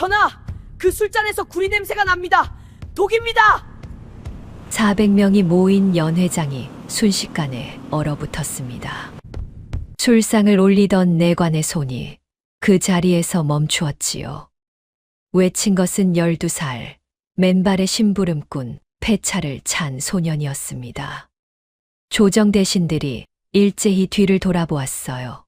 전하, 그 술잔에서 구리 냄새가 납니다. 독입니다. 400명이 모인 연회장이 순식간에 얼어붙었습니다. 술상을 올리던 내관의 손이 그 자리에서 멈추었지요. 외친 것은 12살, 맨발의 심부름꾼, 폐차를 찬 소년이었습니다. 조정 대신들이 일제히 뒤를 돌아보았어요.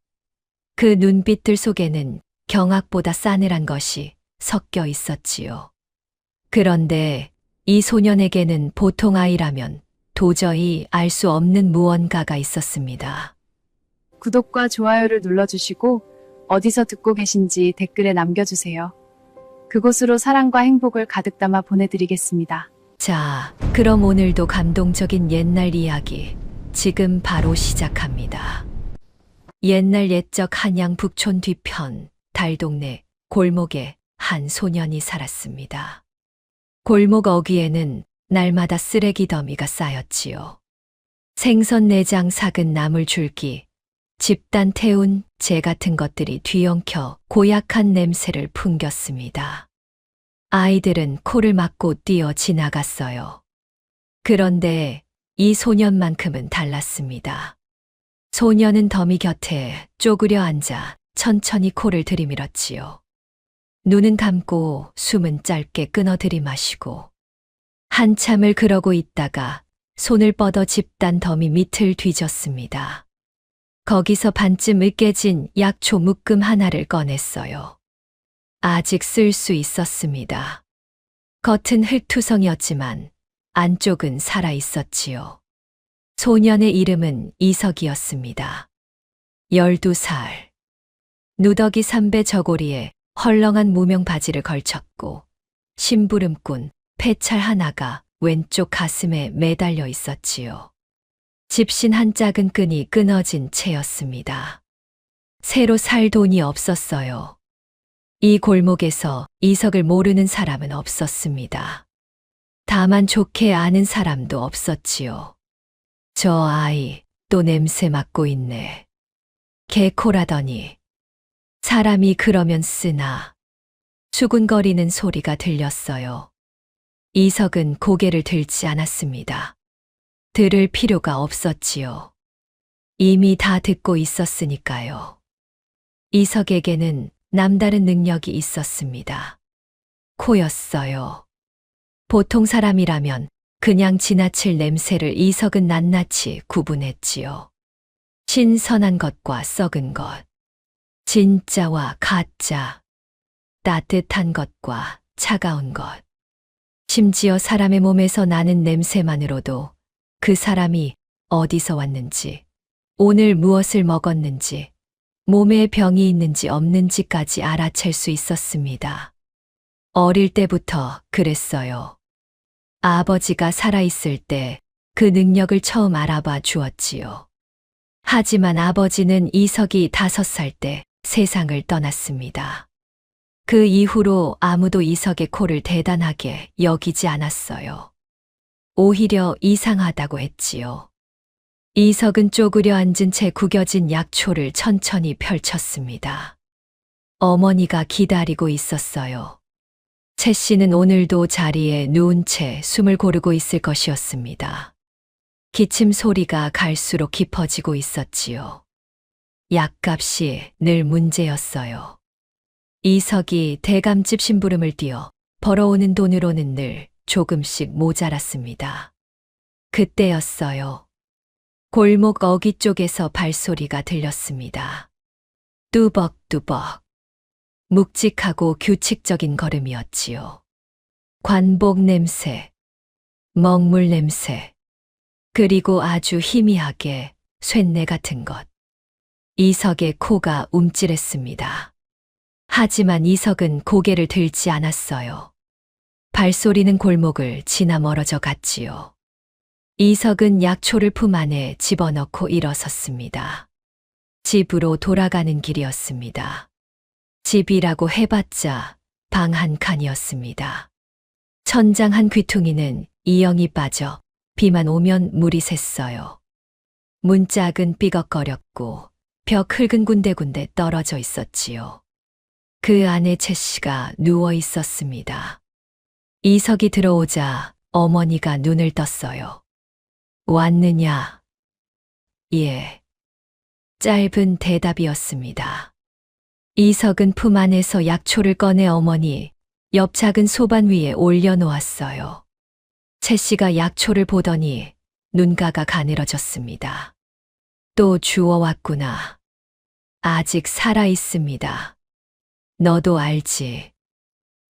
그 눈빛들 속에는 경악보다 싸늘한 것이 섞여 있었지요. 그런데 이 소년에게는 보통 아이라면 도저히 알 수 없는 무언가가 있었습니다. 구독과 좋아요를 눌러주시고 어디서 듣고 계신지 댓글에 남겨주세요. 그곳으로 사랑과 행복을 가득 담아 보내드리겠습니다. 자, 그럼 오늘도 감동적인 옛날 이야기 지금 바로 시작합니다. 옛날 옛적 한양 북촌 뒤편 달동네 골목에 한 소년이 살았습니다. 골목 어귀에는 날마다 쓰레기 더미가 쌓였지요. 생선 내장 삭은 나물 줄기, 집단 태운 재 같은 것들이 뒤엉켜 고약한 냄새를 풍겼습니다. 아이들은 코를 막고 뛰어 지나갔어요. 그런데 이 소년만큼은 달랐습니다. 소년은 더미 곁에 쪼그려 앉아 천천히 코를 들이밀었지요. 눈은 감고 숨은 짧게 끊어 들이마시고 한참을 그러고 있다가 손을 뻗어 집단 더미 밑을 뒤졌습니다. 거기서 반쯤 으깨진 약초 묶음 하나를 꺼냈어요. 아직 쓸 수 있었습니다. 겉은 흙투성이었지만 안쪽은 살아 있었지요. 소년의 이름은 이석이었습니다. 12살. 누더기 삼배 저고리에 헐렁한 무명 바지를 걸쳤고 심부름꾼 폐찰 하나가 왼쪽 가슴에 매달려 있었지요. 집신 한 작은 끈이 끊어진 채였습니다. 새로 살 돈이 없었어요. 이 골목에서 이석을 모르는 사람은 없었습니다. 다만 좋게 아는 사람도 없었지요. 저 아이 또 냄새 맡고 있네. 개코라더니 사람이 그러면 쓰나. 수군거리는 소리가 들렸어요. 이석은 고개를 들지 않았습니다. 들을 필요가 없었지요. 이미 다 듣고 있었으니까요. 이석에게는 남다른 능력이 있었습니다. 코였어요. 보통 사람이라면 그냥 지나칠 냄새를 이석은 낱낱이 구분했지요. 신선한 것과 썩은 것, 진짜와 가짜, 따뜻한 것과 차가운 것. 심지어 사람의 몸에서 나는 냄새만으로도 그 사람이 어디서 왔는지, 오늘 무엇을 먹었는지, 몸에 병이 있는지 없는지까지 알아챌 수 있었습니다. 어릴 때부터 그랬어요. 아버지가 살아있을 때 그 능력을 처음 알아봐 주었지요. 하지만 아버지는 이석이 5살 때 세상을 떠났습니다. 그 이후로 아무도 이석의 코를 대단하게 여기지 않았어요. 오히려 이상하다고 했지요. 이석은 쪼그려 앉은 채 구겨진 약초를 천천히 펼쳤습니다. 어머니가 기다리고 있었어요. 채 씨는 오늘도 자리에 누운 채 숨을 고르고 있을 것이었습니다. 기침 소리가 갈수록 깊어지고 있었지요. 약값이 늘 문제였어요. 이석이 대감집 심부름을 뛰어 벌어오는 돈으로는 늘 조금씩 모자랐습니다. 그때였어요. 골목 어귀 쪽에서 발소리가 들렸습니다. 뚜벅뚜벅. 묵직하고 규칙적인 걸음이었지요. 관복 냄새, 먹물 냄새, 그리고 아주 희미하게 쇳내 같은 것. 이석의 코가 움찔했습니다. 하지만 이석은 고개를 들지 않았어요. 발소리는 골목을 지나 멀어져 갔지요. 이석은 약초를 품 안에 집어넣고 일어섰습니다. 집으로 돌아가는 길이었습니다. 집이라고 해봤자 방 한 칸이었습니다. 천장 한 귀퉁이는 이영이 빠져 비만 오면 물이 샜어요. 문짝은 삐걱거렸고 벽 흙은 군데군데 떨어져 있었지요. 그 안에 채 씨가 누워 있었습니다. 이석이 들어오자 어머니가 눈을 떴어요. 왔느냐? 예. 짧은 대답이었습니다. 이석은 품 안에서 약초를 꺼내 어머니 옆 작은 소반 위에 올려놓았어요. 채 씨가 약초를 보더니 눈가가 가늘어졌습니다. 또 주워왔구나. 아직 살아있습니다. 너도 알지.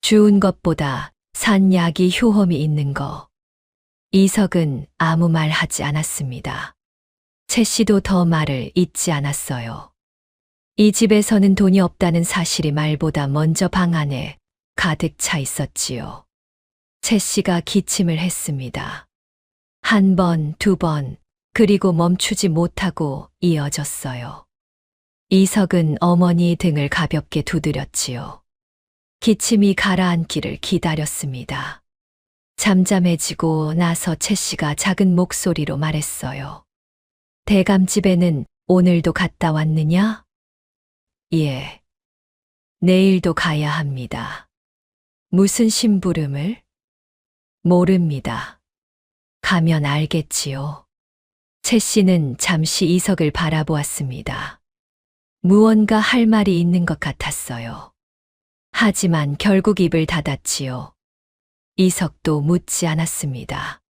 주운 것보다 산 약이 효험이 있는 거. 이석은 아무 말 하지 않았습니다. 채 씨도 더 말을 잇지 않았어요. 이 집에서는 돈이 없다는 사실이 말보다 먼저 방 안에 가득 차 있었지요. 채 씨가 기침을 했습니다. 한 번, 두 번, 그리고 멈추지 못하고 이어졌어요. 이석은 어머니 등을 가볍게 두드렸지요. 기침이 가라앉기를 기다렸습니다. 잠잠해지고 나서 채 씨가 작은 목소리로 말했어요. 대감집에는 오늘도 갔다 왔느냐? 예. 내일도 가야 합니다. 무슨 심부름을? 모릅니다. 가면 알겠지요. 채 씨는 잠시 이석을 바라보았습니다. 무언가 할 말이 있는 것 같았어요. 하지만 결국 입을 닫았지요. 이석도 묻지 않았습니다.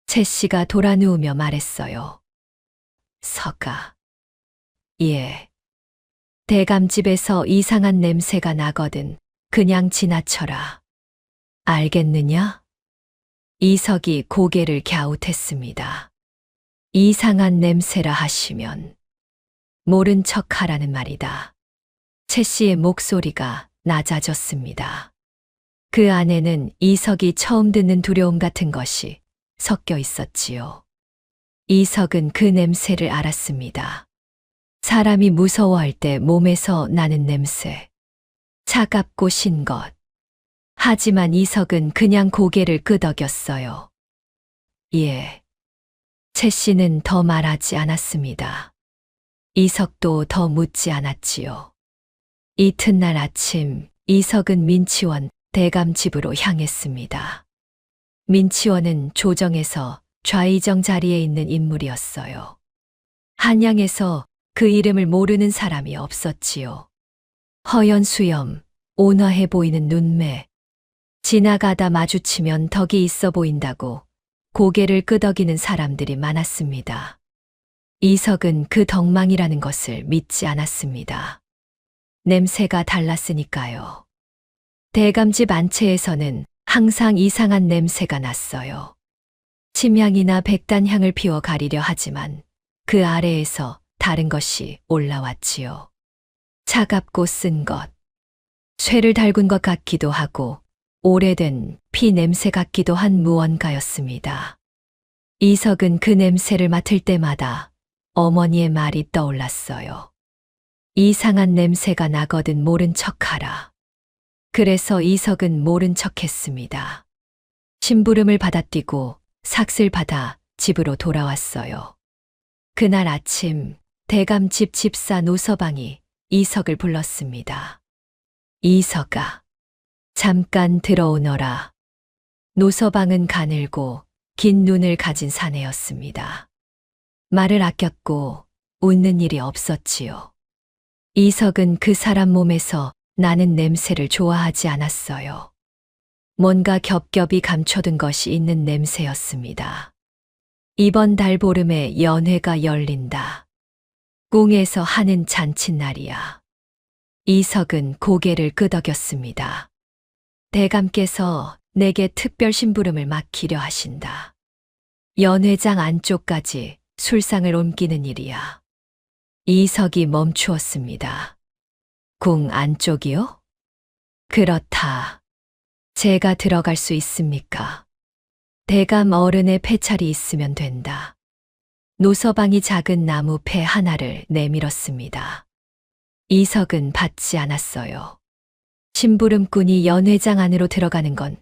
채 씨가 돌아 누우며 말했어요. 석아. 예. 대감집에서 이상한 냄새가 나거든. 그냥 지나쳐라. 알겠느냐? 이석이 고개를 갸웃했습니다. 이상한 냄새라 하시면 모른 척 하라는 말이다. 채 씨의 목소리가 낮아졌습니다. 그 안에는 이석이 처음 듣는 두려움 같은 것이 섞여 있었지요. 이석은 그 냄새를 알았습니다. 사람이 무서워할 때 몸에서 나는 냄새. 차갑고 신 것. 하지만 이석은 그냥 고개를 끄덕였어요. 예. 채 씨는 더 말하지 않았습니다. 이석도 더 묻지 않았지요. 이튿날 아침 이석은 민치원 대감집으로 향했습니다. 민치원은 조정에서 좌의정 자리에 있는 인물이었어요. 한양에서 그 이름을 모르는 사람이 없었지요. 허연 수염, 온화해 보이는 눈매, 지나가다 마주치면 덕이 있어 보인다고 고개를 끄덕이는 사람들이 많았습니다. 이석은 그 덕망이라는 것을 믿지 않았습니다. 냄새가 달랐으니까요. 대감집 안채에서는 항상 이상한 냄새가 났어요. 침향이나 백단향을 피워 가리려 하지만 그 아래에서 다른 것이 올라왔지요. 차갑고 쓴 것, 쇠를 달군 것 같기도 하고 오래된 피 냄새 같기도 한 무언가였습니다. 이석은 그 냄새를 맡을 때마다 어머니의 말이 떠올랐어요. 이상한 냄새가 나거든 모른 척하라. 그래서 이석은 모른 척했습니다. 심부름을 받아뛰고 삭슬 받아 집으로 돌아왔어요. 그날 아침 대감집 집사 노서방이 이석을 불렀습니다. 이석아, 잠깐 들어오너라. 노서방은 가늘고 긴 눈을 가진 사내였습니다. 말을 아꼈고 웃는 일이 없었지요. 이석은 그 사람 몸에서 나는 냄새를 좋아하지 않았어요. 뭔가 겹겹이 감춰둔 것이 있는 냄새였습니다. 이번 달 보름에 연회가 열린다. 꿍에서 하는 잔칫날이야. 이석은 고개를 끄덕였습니다. 대감께서 내게 특별 심부름을 맡기려 하신다. 연회장 안쪽까지 술상을 옮기는 일이야. 이석이 멈추었습니다. 궁 안쪽이요? 그렇다. 제가 들어갈 수 있습니까? 대감 어른의 폐찰이 있으면 된다. 노서방이 작은 나무 폐 하나를 내밀었습니다. 이석은 받지 않았어요. 심부름꾼이 연회장 안으로 들어가는 건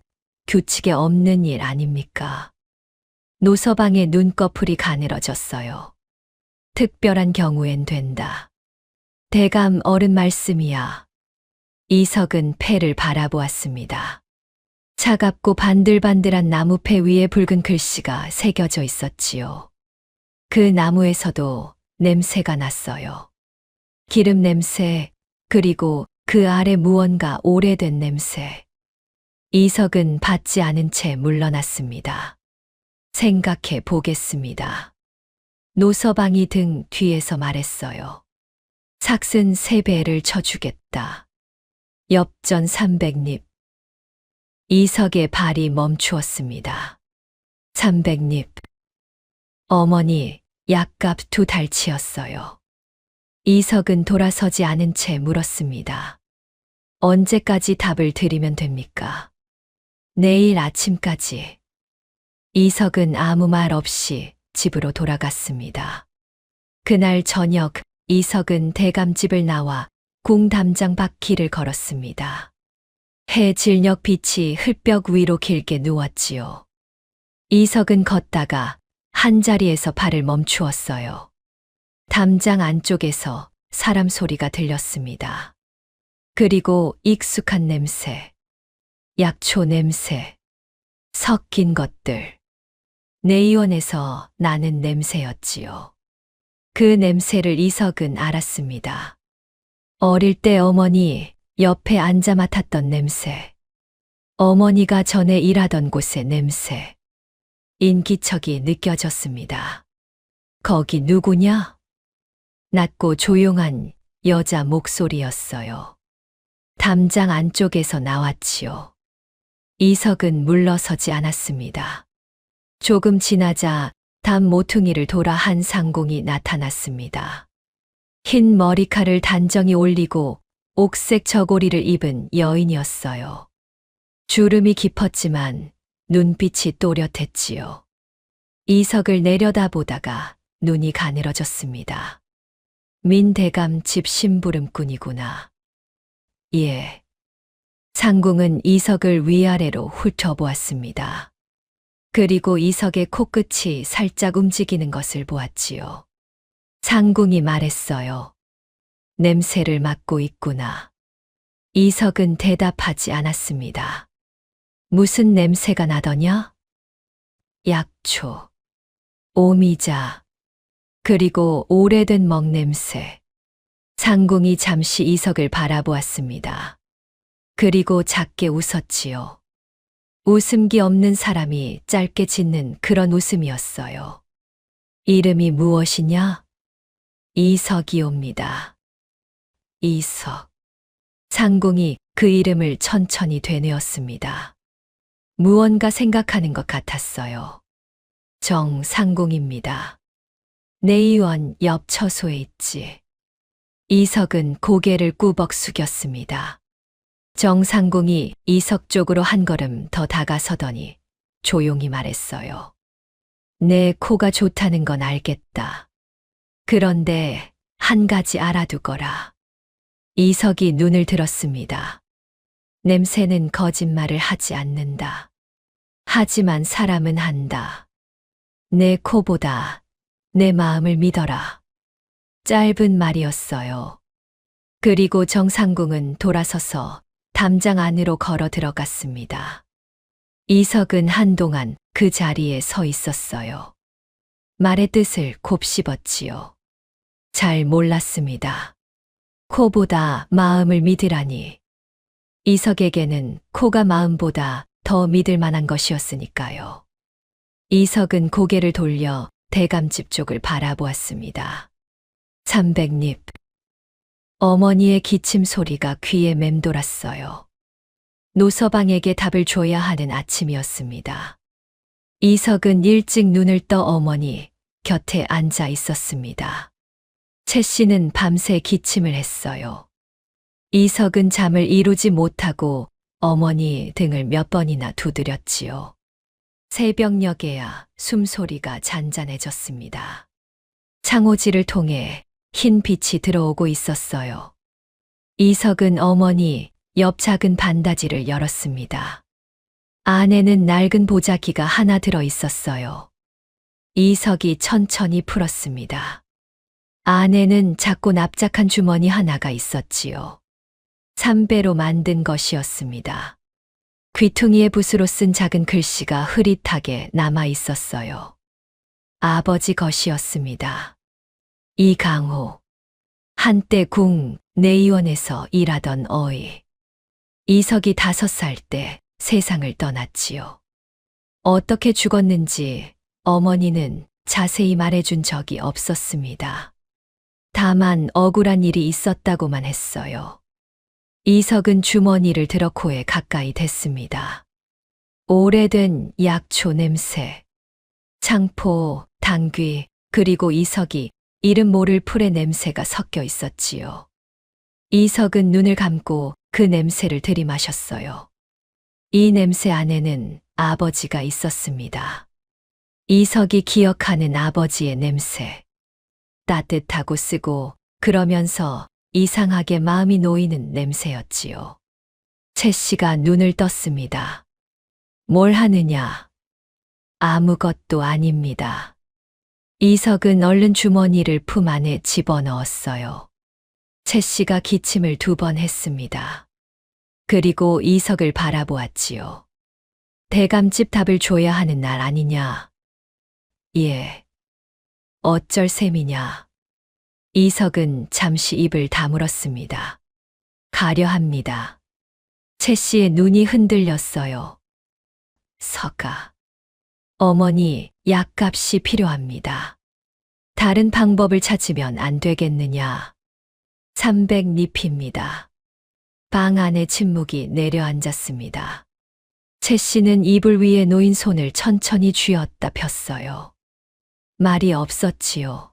규칙에 없는 일 아닙니까? 노서방의 눈꺼풀이 가늘어졌어요. 특별한 경우엔 된다. 대감 어른 말씀이야. 이석은 폐를 바라보았습니다. 차갑고 반들반들한 나무패 위에 붉은 글씨가 새겨져 있었지요. 그 나무에서도 냄새가 났어요. 기름 냄새, 그리고 그 아래 무언가 오래된 냄새. 이석은 받지 않은 채 물러났습니다. 생각해 보겠습니다. 노서방이 등 뒤에서 말했어요. 삭슨 3배를 쳐주겠다. 엽전 300립. 이석의 발이 멈추었습니다. 300립. 어머니, 약값 2달치였어요. 이석은 돌아서지 않은 채 물었습니다. 언제까지 답을 드리면 됩니까? 내일 아침까지. 이석은 아무 말 없이 집으로 돌아갔습니다. 그날 저녁 이석은 대감집을 나와 궁담장 바퀴를 걸었습니다. 해 질녘 빛이 흙벽 위로 길게 누웠지요. 이석은 걷다가 한자리에서 발을 멈추었어요. 담장 안쪽에서 사람 소리가 들렸습니다. 그리고 익숙한 냄새, 약초 냄새, 섞인 것들. 내의원에서 나는 냄새였지요. 그 냄새를 이석은 알았습니다. 어릴 때 어머니 옆에 앉아 맡았던 냄새. 어머니가 전에 일하던 곳의 냄새. 인기척이 느껴졌습니다. 거기 누구냐? 낮고 조용한 여자 목소리였어요. 담장 안쪽에서 나왔지요. 이석은 물러서지 않았습니다. 조금 지나자 담 모퉁이를 돌아 한 상공이 나타났습니다. 흰 머리칼을 단정히 올리고 옥색 저고리를 입은 여인이었어요. 주름이 깊었지만 눈빛이 또렷했지요. 이석을 내려다보다가 눈이 가늘어졌습니다. 민대감 집 심부름꾼이구나. 예. 상궁은 이석을 위아래로 훑어보았습니다. 그리고 이석의 코끝이 살짝 움직이는 것을 보았지요. 상궁이 말했어요. 냄새를 맡고 있구나. 이석은 대답하지 않았습니다. 무슨 냄새가 나더냐? 약초, 오미자, 그리고 오래된 먹냄새. 상궁이 잠시 이석을 바라보았습니다. 그리고 작게 웃었지요. 웃음기 없는 사람이 짧게 짓는 그런 웃음이었어요. 이름이 무엇이냐? 이석이옵니다. 이석. 상궁이 그 이름을 천천히 되뇌었습니다. 무언가 생각하는 것 같았어요. 정상궁입니다. 내의원 옆 처소에 있지. 이석은 고개를 꾸벅 숙였습니다. 정상궁이 이석 쪽으로 한 걸음 더 다가서더니 조용히 말했어요. 내 코가 좋다는 건 알겠다. 그런데 한 가지 알아두거라. 이석이 눈을 들었습니다. 냄새는 거짓말을 하지 않는다. 하지만 사람은 한다. 내 코보다 내 마음을 믿어라. 짧은 말이었어요. 그리고 정상궁은 돌아서서 담장 안으로 걸어 들어갔습니다. 이석은 한동안 그 자리에 서 있었어요. 말의 뜻을 곱씹었지요. 잘 몰랐습니다. 코보다 마음을 믿으라니. 이석에게는 코가 마음보다 더 믿을 만한 것이었으니까요. 이석은 고개를 돌려 대감집 쪽을 바라보았습니다. 300립. 어머니의 기침 소리가 귀에 맴돌았어요. 노서방에게 답을 줘야 하는 아침이었습니다. 이석은 일찍 눈을 떠 어머니 곁에 앉아 있었습니다. 채 씨는 밤새 기침을 했어요. 이석은 잠을 이루지 못하고 어머니 등을 몇 번이나 두드렸지요. 새벽녘에야 숨소리가 잔잔해졌습니다. 창호지를 통해 흰 빛이 들어오고 있었어요. 이석은 어머니 옆 작은 반다지를 열었습니다. 안에는 낡은 보자기가 하나 들어 있었어요. 이석이 천천히 풀었습니다. 안에는 작고 납작한 주머니 하나가 있었지요. 3배로 만든 것이었습니다. 귀퉁이에 붓으로 쓴 작은 글씨가 흐릿하게 남아 있었어요. 아버지 것이었습니다. 이강호. 한때 궁 내의원에서 일하던 어이. 이석이 5살 때 세상을 떠났지요. 어떻게 죽었는지 어머니는 자세히 말해준 적이 없었습니다. 다만 억울한 일이 있었다고만 했어요. 이석은 주머니를 들어 코에 가까이 댔습니다. 오래된 약초 냄새. 창포, 당귀, 그리고 이석이 이름 모를 풀의 냄새가 섞여 있었지요. 이석은 눈을 감고 그 냄새를 들이마셨어요. 이 냄새 안에는 아버지가 있었습니다. 이석이 기억하는 아버지의 냄새. 따뜻하고 쓰고 그러면서 이상하게 마음이 놓이는 냄새였지요. 채 씨가 눈을 떴습니다. 뭘 하느냐? 아무것도 아닙니다. 이석은 얼른 주머니를 품 안에 집어넣었어요. 채 씨가 기침을 2번 했습니다. 그리고 이석을 바라보았지요. 대감집 답을 줘야 하는 날 아니냐? 예. 어쩔 셈이냐? 이석은 잠시 입을 다물었습니다. 가려 합니다. 채 씨의 눈이 흔들렸어요. 석아. 어머니, 약값이 필요합니다. 다른 방법을 찾으면 안 되겠느냐? 300립입니다. 방 안에 침묵이 내려앉았습니다. 채 씨는 이불 위에 놓인 손을 천천히 쥐었다 폈어요. 말이 없었지요.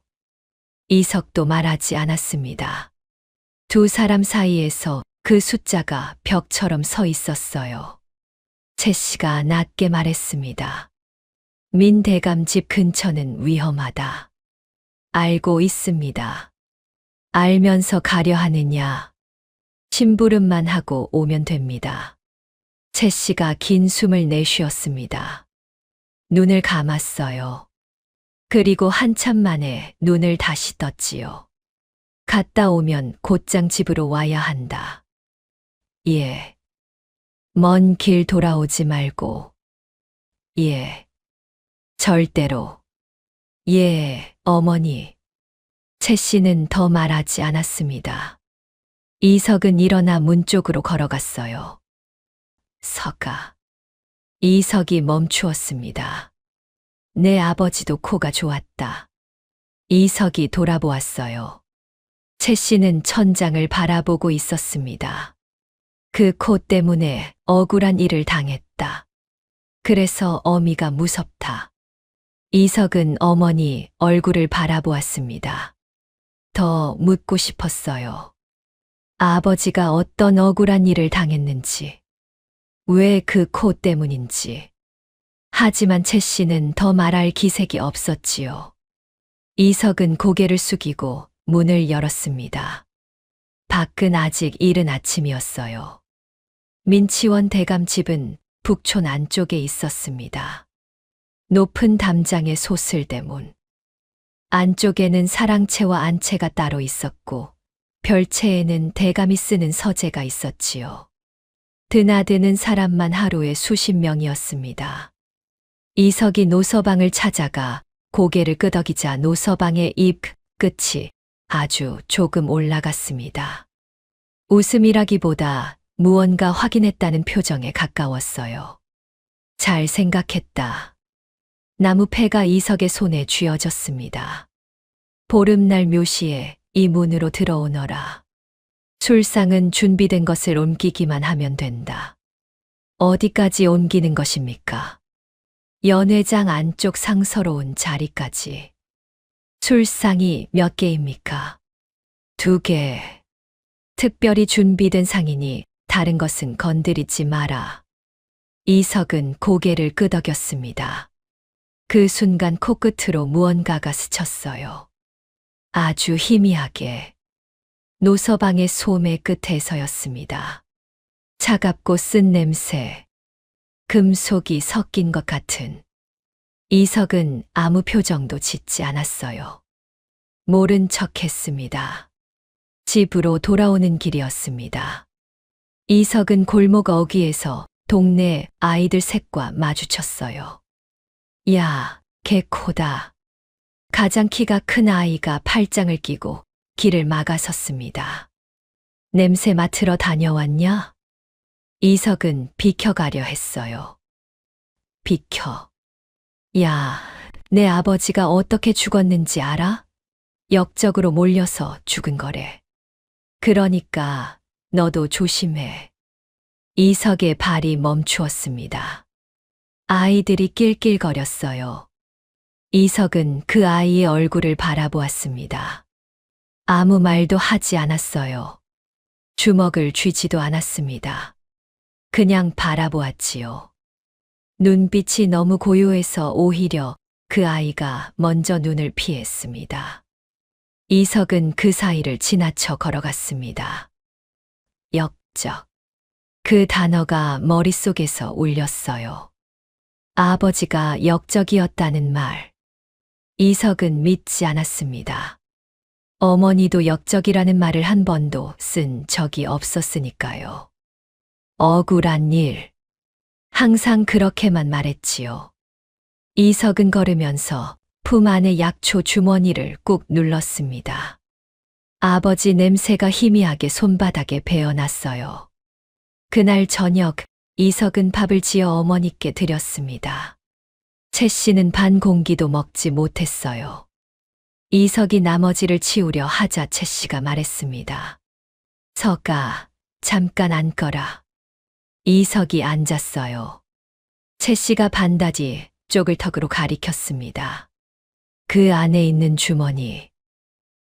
이석도 말하지 않았습니다. 2 사람 사이에서 그 숫자가 벽처럼 서 있었어요. 채 씨가 낮게 말했습니다. 민대감 집 근처는 위험하다. 알고 있습니다. 알면서 가려 하느냐? 심부름만 하고 오면 됩니다. 채 씨가 긴 숨을 내쉬었습니다. 눈을 감았어요. 그리고 한참 만에 눈을 다시 떴지요. 갔다 오면 곧장 집으로 와야 한다. 예. 먼 길 돌아오지 말고. 예. 절대로. 예, 어머니. 채 씨는 더 말하지 않았습니다. 이석은 일어나 문 쪽으로 걸어갔어요. 석아. 이석이 멈추었습니다. 내 아버지도 코가 좋았다. 이석이 돌아보았어요. 채 씨는 천장을 바라보고 있었습니다. 그 코 때문에 억울한 일을 당했다. 그래서 어미가 무섭다. 이석은 어머니 얼굴을 바라보았습니다. 더 묻고 싶었어요. 아버지가 어떤 억울한 일을 당했는지, 왜 그 코 때문인지. 하지만 채 씨는 더 말할 기색이 없었지요. 이석은 고개를 숙이고 문을 열었습니다. 밖은 아직 이른 아침이었어요. 민치원 대감집은 북촌 안쪽에 있었습니다. 높은 담장의 소슬대문. 안쪽에는 사랑채와 안채가 따로 있었고 별채에는 대감이 쓰는 서재가 있었지요. 드나드는 사람만 하루에 수십 명이었습니다. 이석이 노서방을 찾아가 고개를 끄덕이자 노서방의 입 끝이 아주 조금 올라갔습니다. 웃음이라기보다 무언가 확인했다는 표정에 가까웠어요. 잘 생각했다. 나무패가 이석의 손에 쥐어졌습니다. 보름날 묘시에 이 문으로 들어오너라. 술상은 준비된 것을 옮기기만 하면 된다. 어디까지 옮기는 것입니까? 연회장 안쪽 상서로운 자리까지. 술상이 몇 개입니까? 2개. 특별히 준비된 상이니 다른 것은 건드리지 마라. 이석은 고개를 끄덕였습니다. 그 순간 코끝으로 무언가가 스쳤어요. 아주 희미하게. 노서방의 소매 끝에서였습니다. 차갑고 쓴 냄새. 금속이 섞인 것 같은. 이석은 아무 표정도 짓지 않았어요. 모른 척 했습니다. 집으로 돌아오는 길이었습니다. 이석은 골목 어귀에서 동네 아이들 셋과 마주쳤어요. 야, 개코다. 가장 키가 큰 아이가 팔짱을 끼고 길을 막아섰습니다. 냄새 맡으러 다녀왔냐? 이석은 비켜가려 했어요. 비켜. 야, 내 아버지가 어떻게 죽었는지 알아? 역적으로 몰려서 죽은 거래. 그러니까 너도 조심해. 이석의 발이 멈추었습니다. 아이들이 낄낄거렸어요. 이석은 그 아이의 얼굴을 바라보았습니다. 아무 말도 하지 않았어요. 주먹을 쥐지도 않았습니다. 그냥 바라보았지요. 눈빛이 너무 고요해서 오히려 그 아이가 먼저 눈을 피했습니다. 이석은 그 사이를 지나쳐 걸어갔습니다. 역적. 그 단어가 머릿속에서 울렸어요. 아버지가 역적이었다는 말. 이석은 믿지 않았습니다. 어머니도 역적이라는 말을 한 번도 쓴 적이 없었으니까요. 억울한 일. 항상 그렇게만 말했지요. 이석은 걸으면서 품 안의 약초 주머니를 꾹 눌렀습니다. 아버지 냄새가 희미하게 손바닥에 배어났어요. 그날 저녁 이석은 밥을 지어 어머니께 드렸습니다. 채 씨는 반 공기도 먹지 못했어요. 이석이 나머지를 치우려 하자 채 씨가 말했습니다. 석아, 잠깐 앉거라. 이석이 앉았어요. 채 씨가 반다지 쪽을 턱으로 가리켰습니다. 그 안에 있는 주머니.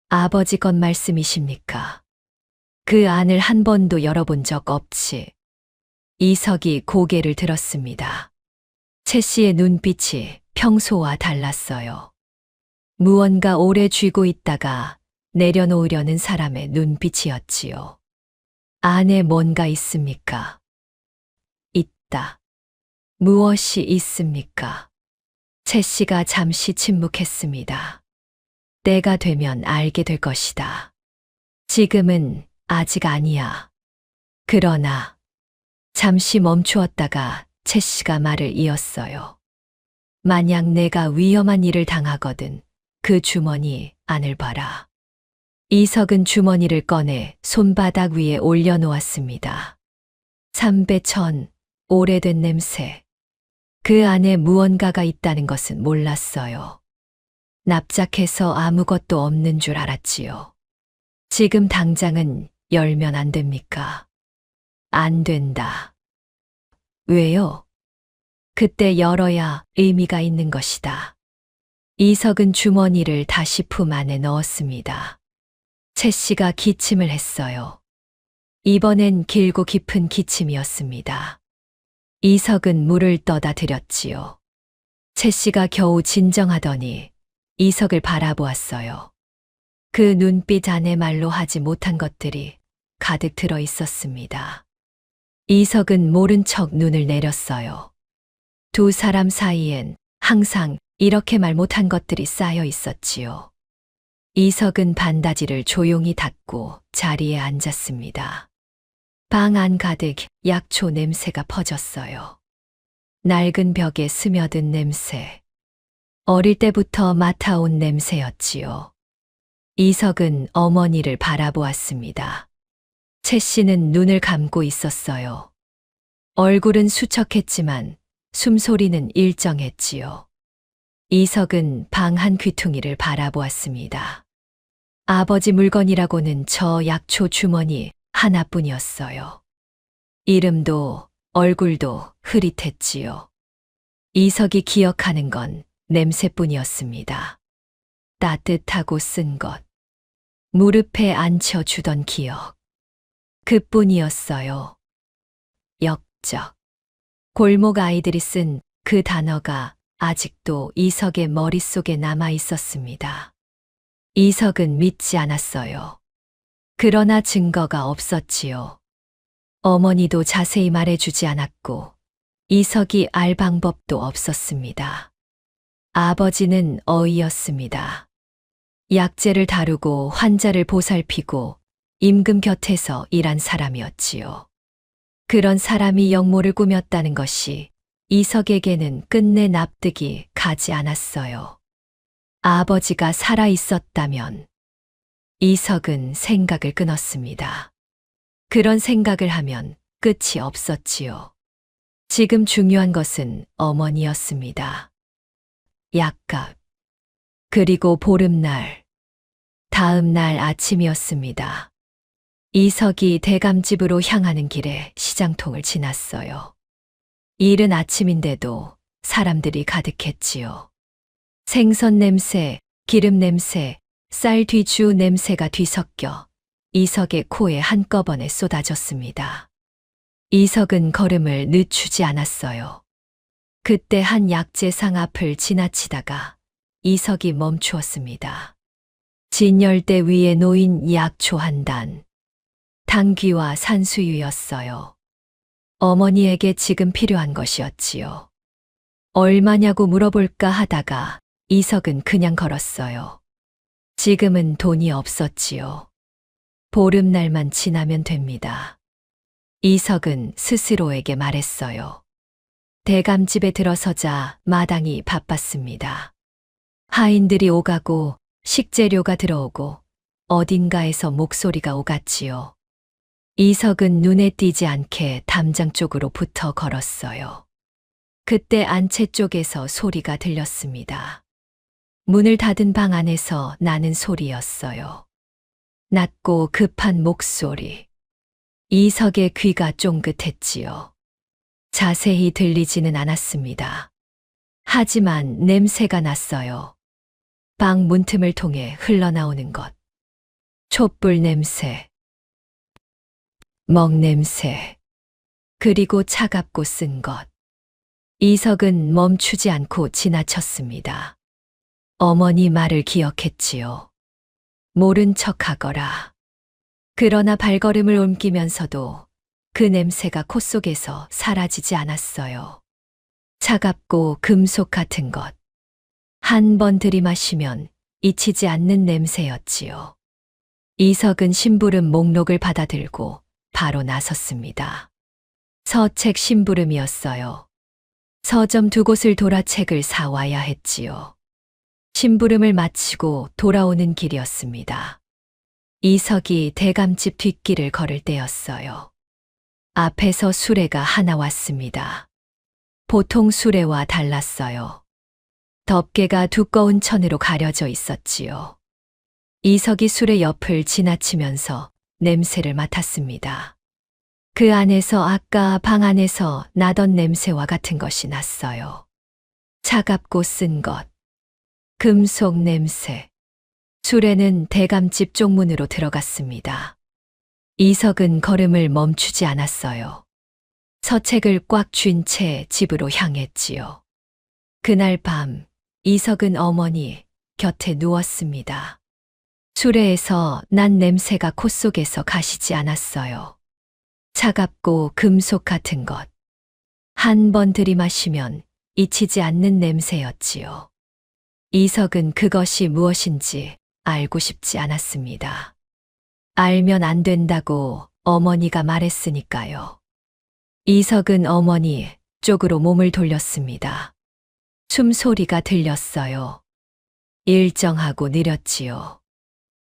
아버지 것 말씀이십니까? 그 안을 한 번도 열어본 적 없지. 이석이 고개를 들었습니다. 채 씨의 눈빛이 평소와 달랐어요. 무언가 오래 쥐고 있다가 내려놓으려는 사람의 눈빛이었지요. 안에 뭔가 있습니까? 있다. 무엇이 있습니까? 채 씨가 잠시 침묵했습니다. 때가 되면 알게 될 것이다. 지금은 아직 아니야. 그러나 잠시 멈추었다가 채 씨가 말을 이었어요. 만약 내가 위험한 일을 당하거든 그 주머니 안을 봐라. 이석은 주머니를 꺼내 손바닥 위에 올려놓았습니다. 삼배천, 오래된 냄새. 그 안에 무언가가 있다는 것은 몰랐어요. 납작해서 아무것도 없는 줄 알았지요. 지금 당장은 열면 안 됩니까? 안 된다. 왜요? 그때 열어야 의미가 있는 것이다. 이석은 주머니를 다시 품 안에 넣었습니다. 채 씨가 기침을 했어요. 이번엔 길고 깊은 기침이었습니다. 이석은 물을 떠다 드렸지요. 채 씨가 겨우 진정하더니 이석을 바라보았어요. 그 눈빛 안에 말로 하지 못한 것들이 가득 들어 있었습니다. 이석은 모른 척 눈을 내렸어요. 두 사람 사이엔 항상 이렇게 말 못한 것들이 쌓여 있었지요. 이석은 반다지를 조용히 닫고 자리에 앉았습니다. 방 안 가득 약초 냄새가 퍼졌어요. 낡은 벽에 스며든 냄새. 어릴 때부터 맡아온 냄새였지요. 이석은 어머니를 바라보았습니다. 채 씨는 눈을 감고 있었어요. 얼굴은 수척했지만 숨소리는 일정했지요. 이석은 방 한 귀퉁이를 바라보았습니다. 아버지 물건이라고는 저 약초 주머니 하나뿐이었어요. 이름도 얼굴도 흐릿했지요. 이석이 기억하는 건 냄새뿐이었습니다. 따뜻하고 쓴 것. 무릎에 앉혀주던 기억. 그뿐이었어요. 역적. 골목 아이들이 쓴 그 단어가 아직도 이석의 머릿속에 남아 있었습니다. 이석은 믿지 않았어요. 그러나 증거가 없었지요. 어머니도 자세히 말해주지 않았고 이석이 알 방법도 없었습니다. 아버지는 어이였습니다. 약재를 다루고 환자를 보살피고 임금 곁에서 일한 사람이었지요. 그런 사람이 영모를 꾸몄다는 것이 이석에게는 끝내 납득이 가지 않았어요. 아버지가 살아 있었다면 이석은 생각을 끊었습니다. 그런 생각을 하면 끝이 없었지요. 지금 중요한 것은 어머니였습니다. 약값. 그리고 보름날. 다음 날 아침이었습니다. 이석이 대감집으로 향하는 길에 시장통을 지났어요. 이른 아침인데도 사람들이 가득했지요. 생선 냄새, 기름 냄새, 쌀 뒤주 냄새가 뒤섞여 이석의 코에 한꺼번에 쏟아졌습니다. 이석은 걸음을 늦추지 않았어요. 그때 한 약재상 앞을 지나치다가 이석이 멈추었습니다. 진열대 위에 놓인 약초 한 단. 당귀와 산수유였어요. 어머니에게 지금 필요한 것이었지요. 얼마냐고 물어볼까 하다가 이석은 그냥 걸었어요. 지금은 돈이 없었지요. 보름날만 지나면 됩니다. 이석은 스스로에게 말했어요. 대감집에 들어서자 마당이 바빴습니다. 하인들이 오가고 식재료가 들어오고 어딘가에서 목소리가 오갔지요. 이석은 눈에 띄지 않게 담장 쪽으로 붙어 걸었어요. 그때 안채 쪽에서 소리가 들렸습니다. 문을 닫은 방 안에서 나는 소리였어요. 낮고 급한 목소리. 이석의 귀가 쫑긋했지요. 자세히 들리지는 않았습니다. 하지만 냄새가 났어요. 방 문틈을 통해 흘러나오는 것. 촛불 냄새. 먹 냄새. 그리고 차갑고 쓴 것. 이석은 멈추지 않고 지나쳤습니다. 어머니 말을 기억했지요. 모른 척하거라. 그러나 발걸음을 옮기면서도 그 냄새가 콧 속에서 사라지지 않았어요. 차갑고 금속 같은 것. 한 번 들이마시면 잊히지 않는 냄새였지요. 이석은 심부름 목록을 받아들고 바로 나섰습니다. 서책 심부름이었어요. 서점 두 곳을 돌아 책을 사와야 했지요. 심부름을 마치고 돌아오는 길이었습니다. 이석이 대감집 뒷길을 걸을 때였어요. 앞에서 수레가 하나 왔습니다. 보통 수레와 달랐어요. 덮개가 두꺼운 천으로 가려져 있었지요. 이석이 수레 옆을 지나치면서 냄새를 맡았습니다. 그 안에서 아까 방 안에서 나던 냄새와 같은 것이 났어요. 차갑고 쓴 것. 금속 냄새. 수레는 대감집 쪽문으로 들어갔습니다. 이석은 걸음을 멈추지 않았어요. 서책을 꽉 쥔 채 집으로 향했지요. 그날 밤 이석은 어머니 곁에 누웠습니다. 수레에서 난 냄새가 콧 속에서 가시지 않았어요. 차갑고 금속 같은 것. 한 번 들이마시면 잊히지 않는 냄새였지요. 이석은 그것이 무엇인지 알고 싶지 않았습니다. 알면 안 된다고 어머니가 말했으니까요. 이석은 어머니 쪽으로 몸을 돌렸습니다. 숨소리가 들렸어요. 일정하고 느렸지요.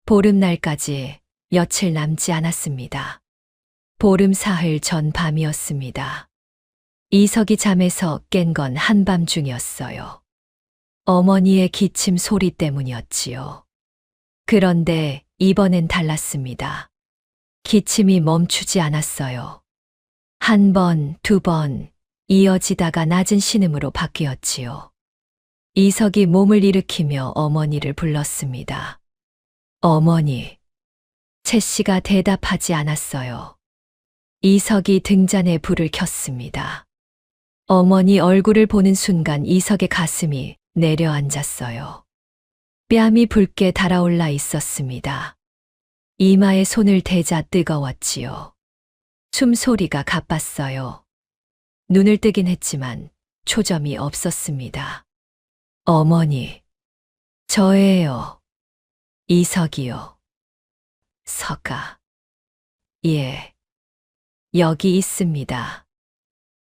보름날까지 며칠 남지 않았습니다. 보름 사흘 전 밤이었습니다. 이석이 잠에서 깬 건 한밤중이었어요. 어머니의 기침 소리 때문이었지요. 그런데 이번엔 달랐습니다. 기침이 멈추지 않았어요. 한 번, 두 번 이어지다가 낮은 신음으로 바뀌었지요. 이석이 몸을 일으키며 어머니를 불렀습니다. 어머니. 채 씨가 대답하지 않았어요. 이석이 등잔에 불을 켰습니다. 어머니 얼굴을 보는 순간 이석의 가슴이 내려앉았어요. 뺨이 붉게 달아올라 있었습니다. 이마에 손을 대자 뜨거웠지요. 숨소리가 가빴어요. 눈을 뜨긴 했지만 초점이 없었습니다. 어머니, 저예요. 이석이요. 석아. 예. 여기 있습니다.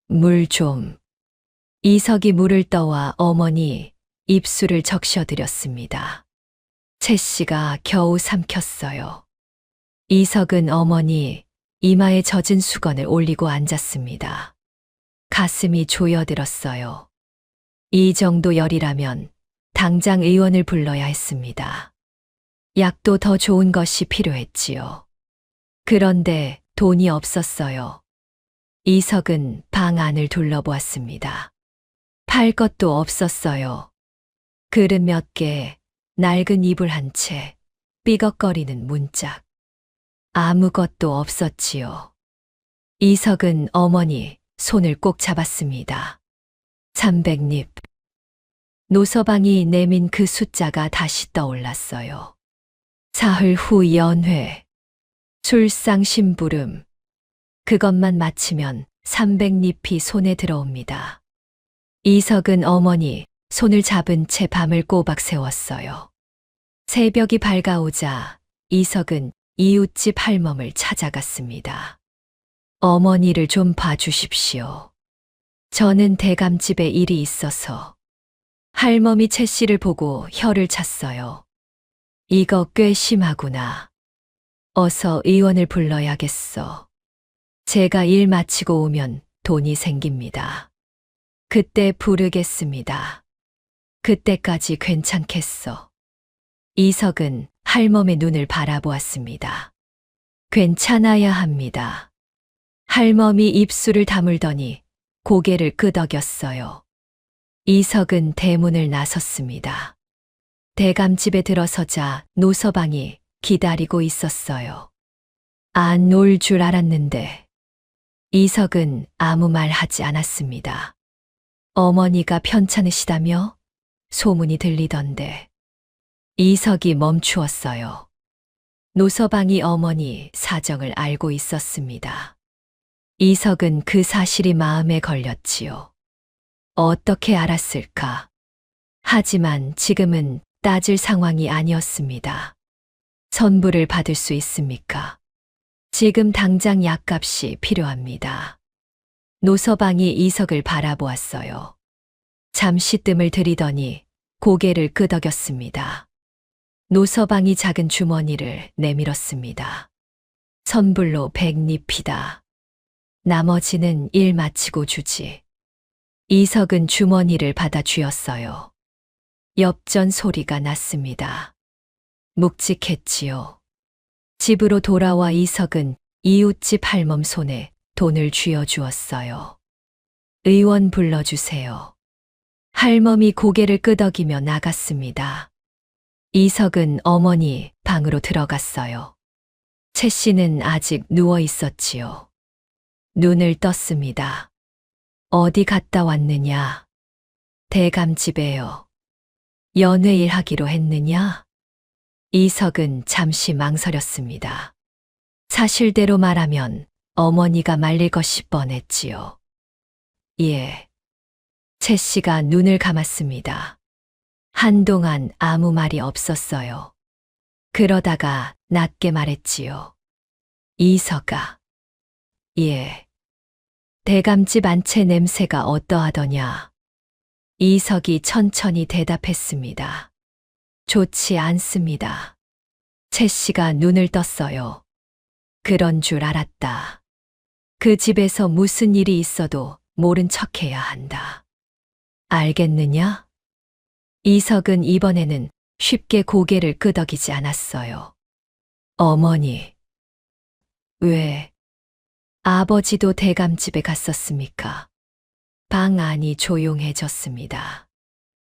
물 좀. 이석이 물을 떠와 어머니 입술을 적셔드렸습니다. 채 씨가 겨우 삼켰어요. 이석은 어머니 이마에 젖은 수건을 올리고 앉았습니다. 가슴이 조여들었어요. 이 정도 열이라면 당장 의원을 불러야 했습니다. 약도 더 좋은 것이 필요했지요. 그런데 돈이 없었어요. 이석은 방 안을 둘러보았습니다. 팔 것도 없었어요. 그릇 몇 개, 낡은 이불 한 채, 삐걱거리는 문짝. 아무것도 없었지요. 이석은 어머니 손을 꼭 잡았습니다. 300립. 노서방이 내민 그 숫자가 다시 떠올랐어요. 사흘 후 연회. 술상 심부름. 그것만 마치면 300립이 손에 들어옵니다. 이석은 어머니 손을 잡은 채 밤을 꼬박 새웠어요. 새벽이 밝아오자 이석은 이웃집 할멈을 찾아갔습니다. 어머니를 좀 봐주십시오. 저는 대감집에 일이 있어서. 할멈이 채 씨를 보고 혀를 찼어요. 이거 꽤 심하구나. 어서 의원을 불러야겠어. 제가 일 마치고 오면 돈이 생깁니다. 그때 부르겠습니다. 그때까지 괜찮겠어. 이석은 할멈의 눈을 바라보았습니다. 괜찮아야 합니다. 할멈이 입술을 다물더니 고개를 끄덕였어요. 이석은 대문을 나섰습니다. 대감집에 들어서자 노서방이 기다리고 있었어요. 안 올 줄 알았는데. 이석은 아무 말 하지 않았습니다. 어머니가 편찮으시다며? 소문이 들리던데. 이석이 멈추었어요. 노서방이 어머니 사정을 알고 있었습니다. 이석은 그 사실이 마음에 걸렸지요. 어떻게 알았을까? 하지만 지금은 따질 상황이 아니었습니다. 선불을 받을 수 있습니까? 지금 당장 약값이 필요합니다. 노서방이 이석을 바라보았어요. 잠시 뜸을 들이더니 고개를 끄덕였습니다. 노서방이 작은 주머니를 내밀었습니다. 선불로 100립이다. 나머지는 일 마치고 주지. 이석은 주머니를 받아 쥐었어요. 엽전 소리가 났습니다. 묵직했지요. 집으로 돌아와 이석은 이웃집 할멈 손에 돈을 쥐어주었어요. 의원 불러주세요. 할멈이 고개를 끄덕이며 나갔습니다. 이석은 어머니 방으로 들어갔어요. 채 씨는 아직 누워 있었지요. 눈을 떴습니다. 어디 갔다 왔느냐? 대감집에요. 연회일 하기로 했느냐? 이석은 잠시 망설였습니다. 사실대로 말하면 어머니가 말릴 것이 뻔했지요. 예. 채 씨가 눈을 감았습니다. 한동안 아무 말이 없었어요. 그러다가 낮게 말했지요. 이석아. 예. 대감집 안채 냄새가 어떠하더냐? 이석이 천천히 대답했습니다. 좋지 않습니다. 채 씨가 눈을 떴어요. 그런 줄 알았다. 그 집에서 무슨 일이 있어도 모른 척해야 한다. 알겠느냐? 이석은 이번에는 쉽게 고개를 끄덕이지 않았어요. 어머니. 왜? 아버지도 대감집에 갔었습니까? 방 안이 조용해졌습니다.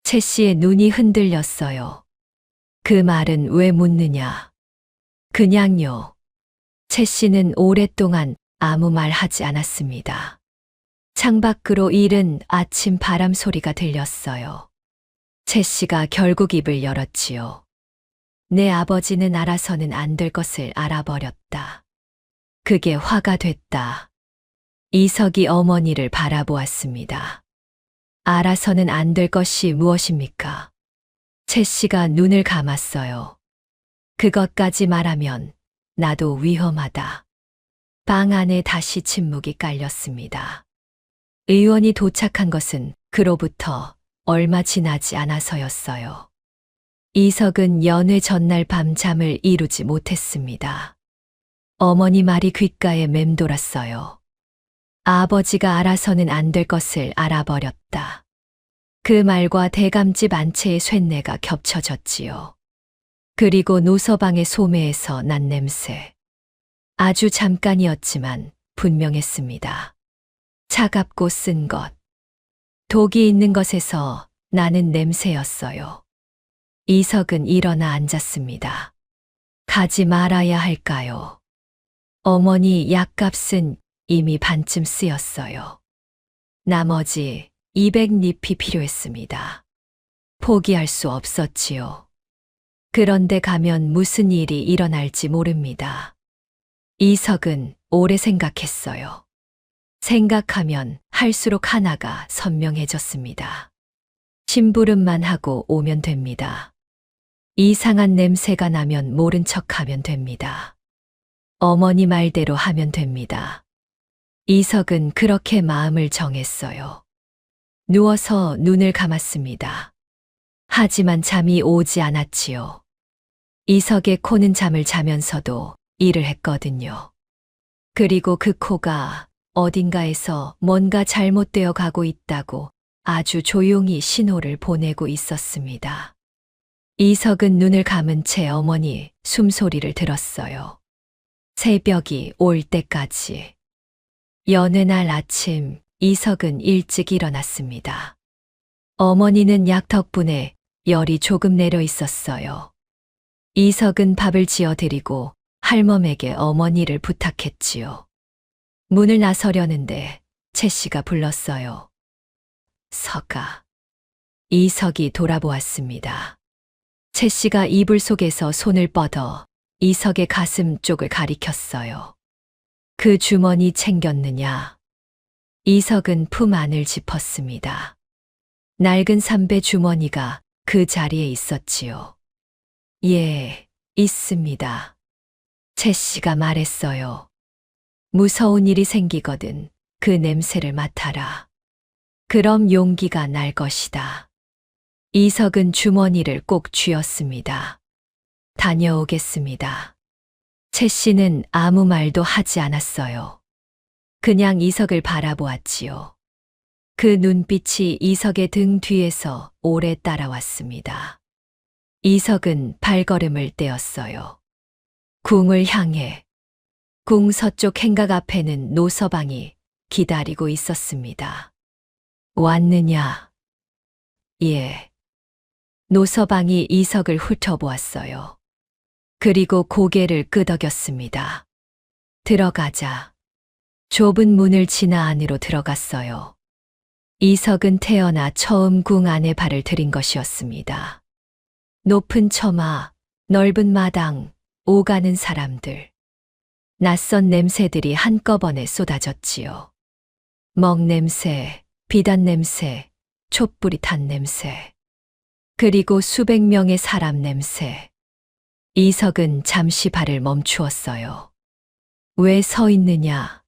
채 씨의 눈이 흔들렸어요. 그 말은 왜 묻느냐? 그냥요. 채 씨는 오랫동안 아무 말 하지 않았습니다. 창밖으로 이른 아침 바람 소리가 들렸어요. 채 씨가 결국 입을 열었지요. 내 아버지는 알아서는 안 될 것을 알아버렸다. 그게 화가 됐다. 이석이 어머니를 바라보았습니다. 알아서는 안 될 것이 무엇입니까? 채 씨가 눈을 감았어요. 그것까지 말하면 나도 위험하다. 방 안에 다시 침묵이 깔렸습니다. 의원이 도착한 것은 그로부터 얼마 지나지 않아서였어요. 이석은 연회 전날 밤 잠을 이루지 못했습니다. 어머니 말이 귓가에 맴돌았어요. 아버지가 알아서는 안 될 것을 알아버렸다. 그 말과 대감집 안채의 쇳내가 겹쳐졌지요. 그리고 노서방의 소매에서 난 냄새. 아주 잠깐이었지만 분명했습니다. 차갑고 쓴 것. 독이 있는 것에서 나는 냄새였어요. 이석은 일어나 앉았습니다. 가지 말아야 할까요? 어머니 약값은 이미 반쯤 쓰였어요. 나머지 200립이 필요했습니다. 포기할 수 없었지요. 그런데 가면 무슨 일이 일어날지 모릅니다. 이석은 오래 생각했어요. 생각하면 할수록 하나가 선명해졌습니다. 심부름만 하고 오면 됩니다. 이상한 냄새가 나면 모른 척하면 됩니다. 어머니 말대로 하면 됩니다. 이석은 그렇게 마음을 정했어요. 누워서 눈을 감았습니다. 하지만 잠이 오지 않았지요. 이석의 코는 잠을 자면서도 일을 했거든요. 그리고 그 코가 어딘가에서 뭔가 잘못되어 가고 있다고 아주 조용히 신호를 보내고 있었습니다. 이석은 눈을 감은 채 어머니 숨소리를 들었어요. 새벽이 올 때까지. 연회날 아침 이석은 일찍 일어났습니다. 어머니는 약 덕분에 열이 조금 내려 있었어요. 이석은 밥을 지어드리고 할멈에게 어머니를 부탁했지요. 문을 나서려는데 채 씨가 불렀어요. 석아. 이석이 돌아보았습니다. 채 씨가 이불 속에서 손을 뻗어 이석의 가슴 쪽을 가리켰어요. 그 주머니 챙겼느냐? 이석은 품 안을 짚었습니다. 낡은 삼배 주머니가 그 자리에 있었지요. 예, 있습니다. 채 씨가 말했어요. 무서운 일이 생기거든 그 냄새를 맡아라. 그럼 용기가 날 것이다. 이석은 주머니를 꼭 쥐었습니다. 다녀오겠습니다. 채 씨는 아무 말도 하지 않았어요. 그냥 이석을 바라보았지요. 그 눈빛이 이석의 등 뒤에서 오래 따라왔습니다. 이석은 발걸음을 떼었어요. 궁을 향해. 궁 서쪽 행각 앞에는 노서방이 기다리고 있었습니다. 왔느냐? 예. 노서방이 이석을 훑어보았어요. 그리고 고개를 끄덕였습니다. 들어가자. 좁은 문을 지나 안으로 들어갔어요. 이석은 태어나 처음 궁 안에 발을 들인 것이었습니다. 높은 처마, 넓은 마당, 오가는 사람들. 낯선 냄새들이 한꺼번에 쏟아졌지요. 먹 냄새, 비단 냄새, 촛불이 탄 냄새. 그리고 수백 명의 사람 냄새. 이석은 잠시 발을 멈추었어요. 왜 서 있느냐?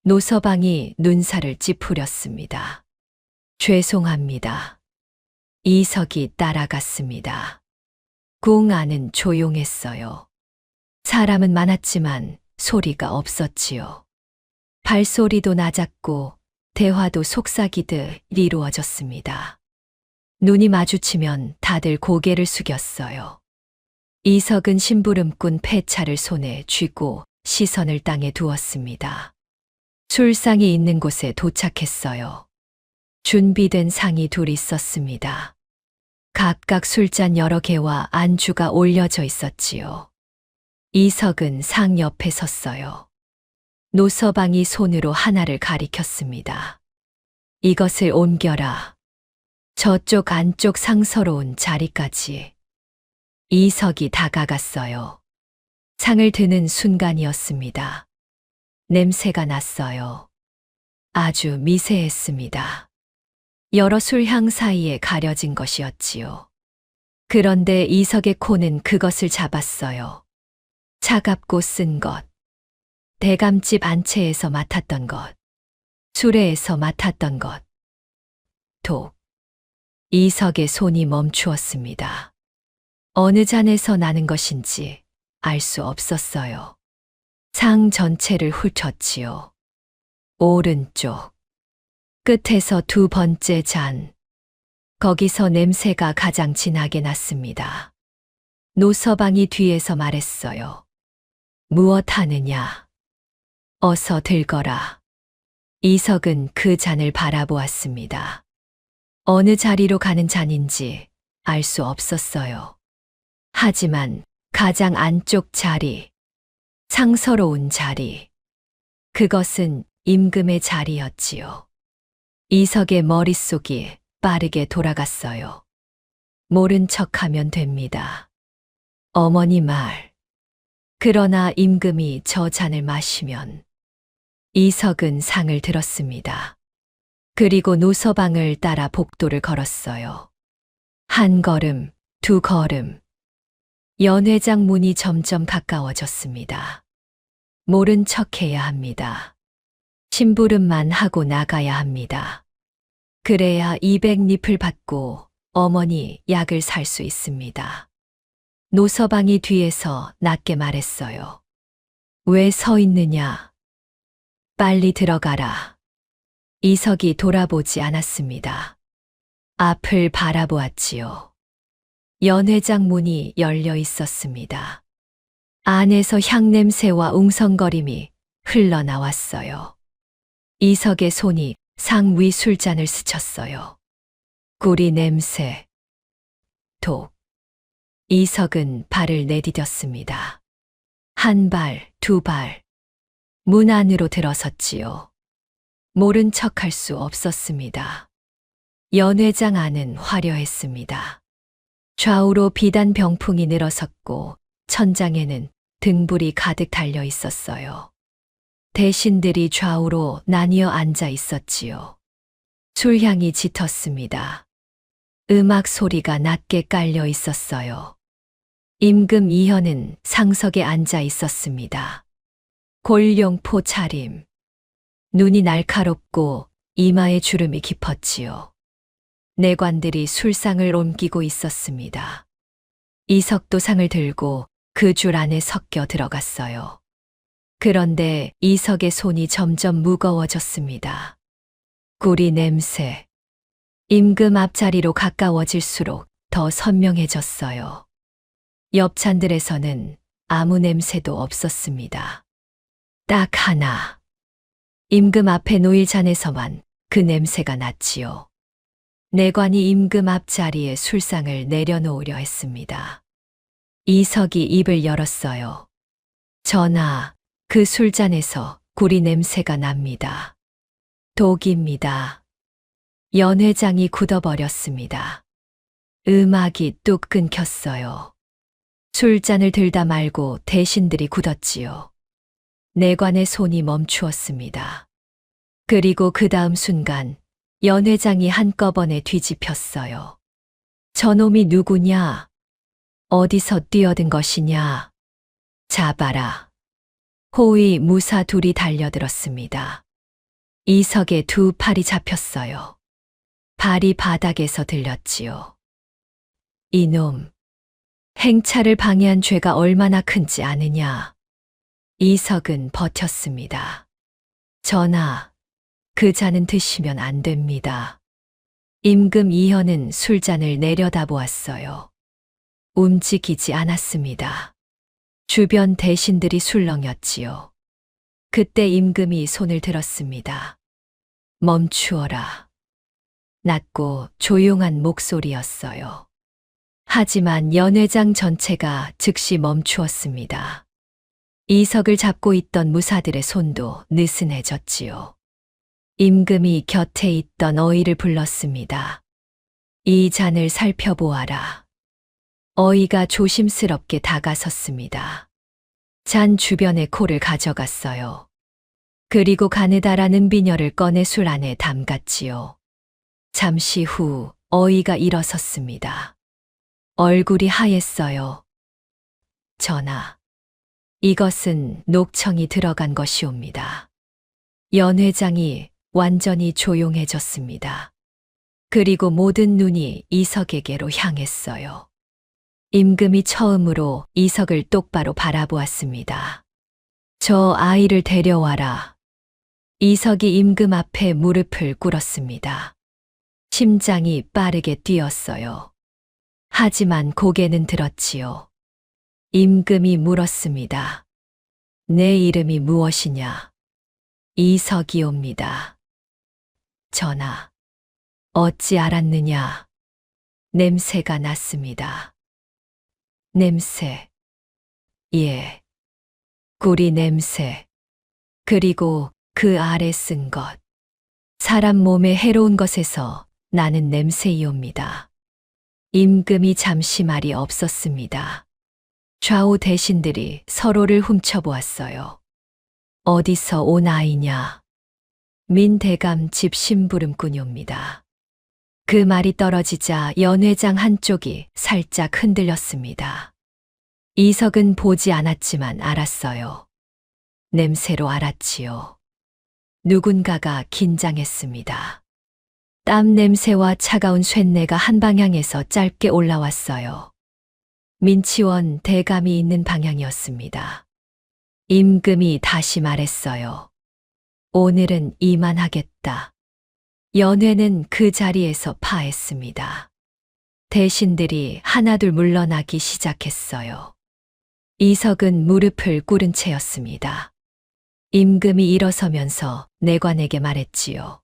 노서방이 눈살을 찌푸렸습니다. 죄송합니다. 이석이 따라갔습니다. 궁 안은 조용했어요. 사람은 많았지만 소리가 없었지요. 발소리도 낮았고 대화도 속삭이듯 이루어졌습니다. 눈이 마주치면 다들 고개를 숙였어요. 이석은 심부름꾼 폐차를 손에 쥐고 시선을 땅에 두었습니다. 술상이 있는 곳에 도착했어요. 준비된 상이 둘 있었습니다. 각각 술잔 여러 개와 안주가 올려져 있었지요. 이석은 상 옆에 섰어요. 노서방이 손으로 하나를 가리켰습니다. 이것을 옮겨라. 저쪽 안쪽 상서로운 자리까지. 이석이 다가갔어요. 상을 드는 순간이었습니다. 냄새가 났어요. 아주 미세했습니다. 여러 술향 사이에 가려진 것이었지요. 그런데 이석의 코는 그것을 잡았어요. 차갑고 쓴 것. 대감집 안채에서 맡았던 것, 수레에서 맡았던 것. 독. 이석의 손이 멈추었습니다. 어느 잔에서 나는 것인지 알 수 없었어요. 상 전체를 훑었지요. 오른쪽. 끝에서 두 번째 잔. 거기서 냄새가 가장 진하게 났습니다. 노서방이 뒤에서 말했어요. 무엇 하느냐? 어서 들거라. 이석은 그 잔을 바라보았습니다. 어느 자리로 가는 잔인지 알 수 없었어요. 하지만 가장 안쪽 자리, 상서로운 자리, 그것은 임금의 자리였지요. 이석의 머릿속이 빠르게 돌아갔어요. 모른 척하면 됩니다. 어머니 말. 그러나 임금이 저 잔을 마시면 이석은 상을 들었습니다. 그리고 노서방을 따라 복도를 걸었어요. 한 걸음, 두 걸음. 연회장 문이 점점 가까워졌습니다. 모른 척해야 합니다. 심부름만 하고 나가야 합니다. 그래야 200립을 받고 어머니 약을 살 수 있습니다. 노서방이 뒤에서 낮게 말했어요. 왜 서 있느냐? 빨리 들어가라. 이석이 돌아보지 않았습니다. 앞을 바라보았지요. 연회장 문이 열려 있었습니다. 안에서 향냄새와 웅성거림이 흘러나왔어요. 이석의 손이 상 위 술잔을 스쳤어요. 구리 냄새. 독. 이석은 발을 내디뎠습니다. 한 발, 두 발. 문 안으로 들어섰지요. 모른 척할 수 없었습니다. 연회장 안은 화려했습니다. 좌우로 비단 병풍이 늘어섰고 천장에는 등불이 가득 달려 있었어요. 대신들이 좌우로 나뉘어 앉아 있었지요. 술향이 짙었습니다. 음악 소리가 낮게 깔려 있었어요. 임금 이현은 상석에 앉아 있었습니다. 골룡포 차림. 눈이 날카롭고 이마에 주름이 깊었지요. 내관들이 술상을 옮기고 있었습니다. 이석도 상을 들고 그 줄 안에 섞여 들어갔어요. 그런데 이석의 손이 점점 무거워졌습니다. 구리 냄새. 임금 앞자리로 가까워질수록 더 선명해졌어요. 옆잔들에서는 아무 냄새도 없었습니다. 딱 하나. 임금 앞에 놓일 잔에서만 그 냄새가 났지요. 내관이 임금 앞자리에 술상을 내려놓으려 했습니다. 이석이 입을 열었어요. 전하, 그 술잔에서 구리 냄새가 납니다. 독입니다. 연회장이 굳어버렸습니다. 음악이 뚝 끊겼어요. 술잔을 들다 말고 대신들이 굳었지요. 내관의 손이 멈추었습니다. 그리고 그 다음 순간 연회장이 한꺼번에 뒤집혔어요. 저놈이 누구냐? 어디서 뛰어든 것이냐? 잡아라. 호위 무사 둘이 달려들었습니다. 이석의 두 팔이 잡혔어요. 발이 바닥에서 들렸지요. 이놈. 행차를 방해한 죄가 얼마나 큰지 아느냐? 이석은 버텼습니다. 전하, 그 잔은 드시면 안 됩니다. 임금 이현은 술잔을 내려다보았어요. 움직이지 않았습니다. 주변 대신들이 술렁였지요. 그때 임금이 손을 들었습니다. 멈추어라. 낮고 조용한 목소리였어요. 하지만 연회장 전체가 즉시 멈추었습니다. 이석을 잡고 있던 무사들의 손도 느슨해졌지요. 임금이 곁에 있던 어이를 불렀습니다. 이 잔을 살펴보아라. 어이가 조심스럽게 다가섰습니다. 잔 주변에 코를 가져갔어요. 그리고 가느다라는 비녀를 꺼내 술 안에 담갔지요. 잠시 후 어이가 일어섰습니다. 얼굴이 하였어요. 전하, 이것은 녹청이 들어간 것이옵니다. 연 회장이 완전히 조용해졌습니다. 그리고 모든 눈이 이석에게로 향했어요. 임금이 처음으로 이석을 똑바로 바라보았습니다. 저 아이를 데려와라. 이석이 임금 앞에 무릎을 꿇었습니다. 심장이 빠르게 뛰었어요. 하지만 고개는 들었지요. 임금이 물었습니다. 내 이름이 무엇이냐? 이석이옵니다. 전하, 어찌 알았느냐? 냄새가 났습니다. 냄새. 예. 구리 냄새. 그리고 그 아래 쓴 것. 사람 몸에 해로운 것에서 나는 냄새이옵니다. 임금이 잠시 말이 없었습니다. 좌우 대신들이 서로를 훔쳐보았어요. 어디서 온 아이냐? 민대감 집 심부름꾼이옵니다. 그 말이 떨어지자 연회장 한쪽이 살짝 흔들렸습니다. 이석은 보지 않았지만 알았어요. 냄새로 알았지요. 누군가가 긴장했습니다. 땀 냄새와 차가운 쇳내가 한 방향에서 짧게 올라왔어요. 민치원 대감이 있는 방향이었습니다. 임금이 다시 말했어요. 오늘은 이만하겠다. 연회는 그 자리에서 파했습니다. 대신들이 하나둘 물러나기 시작했어요. 이석은 무릎을 꿇은 채였습니다. 임금이 일어서면서 내관에게 말했지요.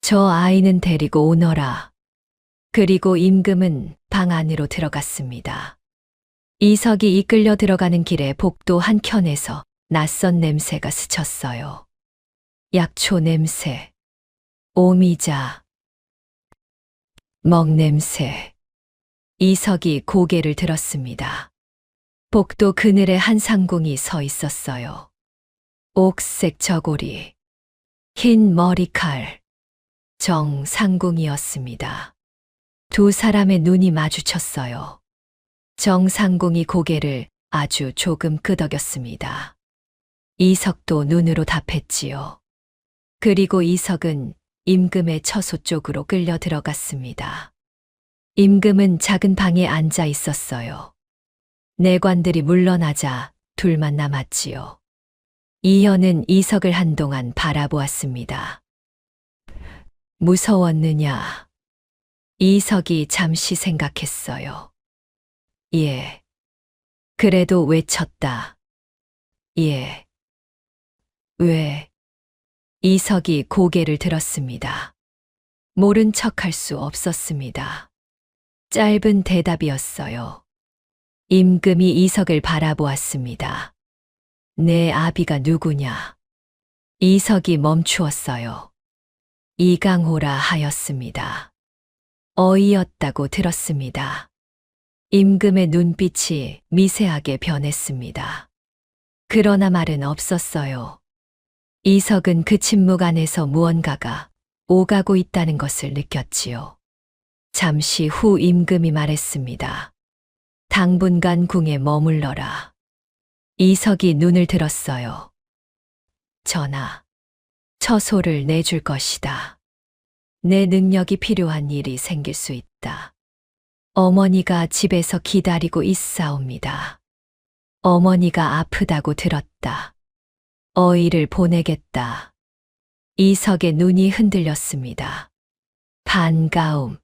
저 아이는 데리고 오너라. 그리고 임금은 방 안으로 들어갔습니다. 이석이 이끌려 들어가는 길에 복도 한켠에서 낯선 냄새가 스쳤어요. 약초 냄새, 오미자, 먹 냄새. 이석이 고개를 들었습니다. 복도 그늘에 한 상궁이 서 있었어요. 옥색 저고리, 흰 머리칼, 정상궁이었습니다. 두 사람의 눈이 마주쳤어요. 정상궁이 고개를 아주 조금 끄덕였습니다. 이석도 눈으로 답했지요. 그리고 이석은 임금의 처소 쪽으로 끌려 들어갔습니다. 임금은 작은 방에 앉아 있었어요. 내관들이 물러나자 둘만 남았지요. 이현은 이석을 한동안 바라보았습니다. 무서웠느냐? 이석이 잠시 생각했어요. 예. 그래도 외쳤다. 예. 왜? 이석이 고개를 들었습니다. 모른 척할 수 없었습니다. 짧은 대답이었어요. 임금이 이석을 바라보았습니다. 내 아비가 누구냐? 이석이 멈추었어요. 이강호라 하였습니다. 어이였다고 들었습니다. 임금의 눈빛이 미세하게 변했습니다. 그러나 말은 없었어요. 이석은 그 침묵 안에서 무언가가 오가고 있다는 것을 느꼈지요. 잠시 후 임금이 말했습니다. 당분간 궁에 머물러라. 이석이 눈을 들었어요. 전하, 처소를 내줄 것이다. 내 능력이 필요한 일이 생길 수 있다. 어머니가 집에서 기다리고 있사옵니다. 어머니가 아프다고 들었다. 어이를 보내겠다. 이석의 눈이 흔들렸습니다. 반가움.